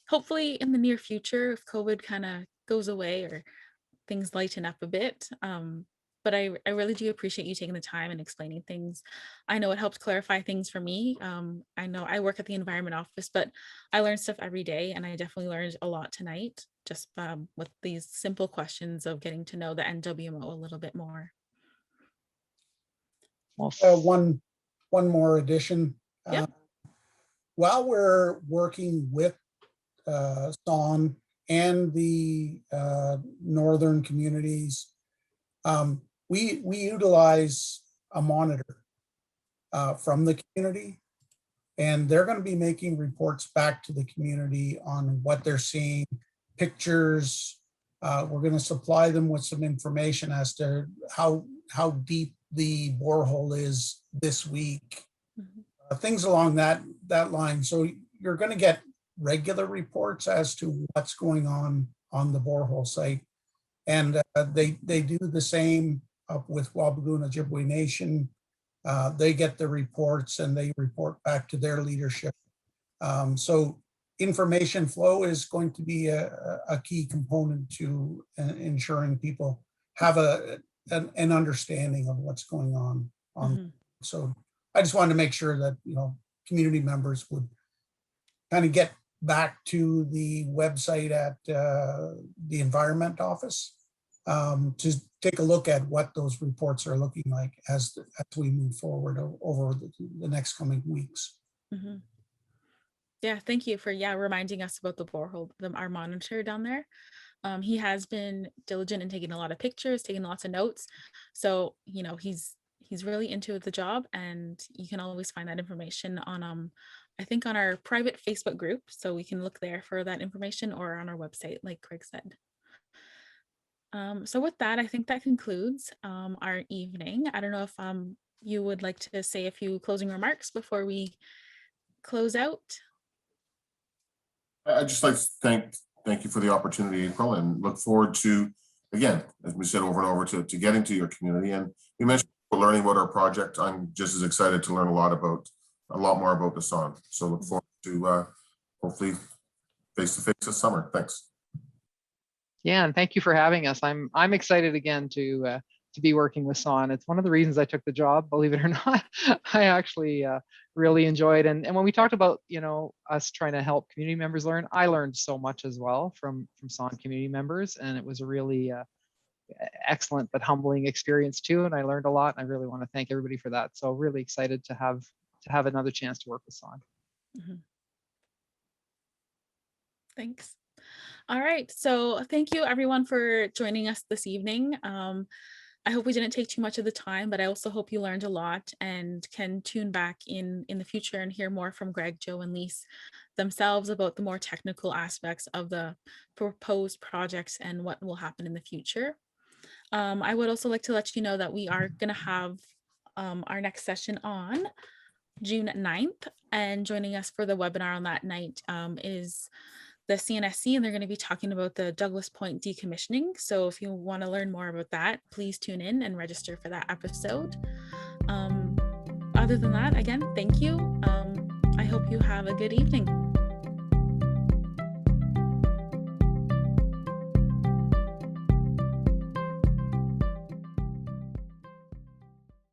hopefully in the near future if COVID kind of goes away or things lighten up a bit. but I really do appreciate you taking the time and explaining things. I know it helped clarify things for me. I know I work at the environment office, but I learn stuff every day, and I definitely learned a lot tonight just with these simple questions of getting to know the NWMO a little bit more. Well, One more addition. Yep. While we're working with Son and the northern communities, we utilize a monitor from the community, and they're going to be making reports back to the community on what they're seeing, pictures. We're going to supply them with some information as to how deep the borehole is this week, things along that line. So you're going to get regular reports as to what's going on the borehole site, and they do the same up with Wabigoon Ojibwe Nation. They get the reports and they report back to their leadership. So information flow is going to be a key component to ensuring people have an understanding of what's going on. So I just wanted to make sure that, you know, community members would kind of get back to the website at the environment office to take a look at what those reports are looking like as we move forward over the next coming weeks. Yeah, thank you for reminding us about the borehole, our monitor down there. He has been diligent in taking a lot of pictures, taking lots of notes. So, you know, he's really into the job, and you can always find that information on I think on our private Facebook group. So we can look there for that information, or on our website, like Craig said. So with that, I think that concludes our evening. I don't know if you would like to say a few closing remarks before we close out. I'd just like to thank you for the opportunity, April, and look forward to, again, as we said over and over, to getting to your community. And you mentioned learning about our project. I'm just as excited to learn a lot more about the Son. So look forward to hopefully face-to-face this summer. Thanks. Yeah, and thank you for having us. I'm excited again to be working with Son. It's one of the reasons I took the job, believe it or not. I actually really enjoyed, and when we talked about, you know, us trying to help community members learn, I learned so much as well from Son community members, and it was a really excellent but humbling experience too. And I learned a lot, and I really want to thank everybody for that. So really excited to have another chance to work with Son. Thanks. All right, so thank you everyone for joining us this evening. I hope we didn't take too much of the time, but I also hope you learned a lot and can tune back in the future and hear more from Greg, Joe, and Lise themselves about the more technical aspects of the proposed projects and what will happen in the future. I would also like to let you know that we are going to have our next session on June 9th, and joining us for the webinar on that night is the CNSC, and they're going to be talking about the Douglas Point decommissioning. So if you want to learn more about that, please tune in and register for that episode. Other than that, again, thank you. I hope you have a good evening.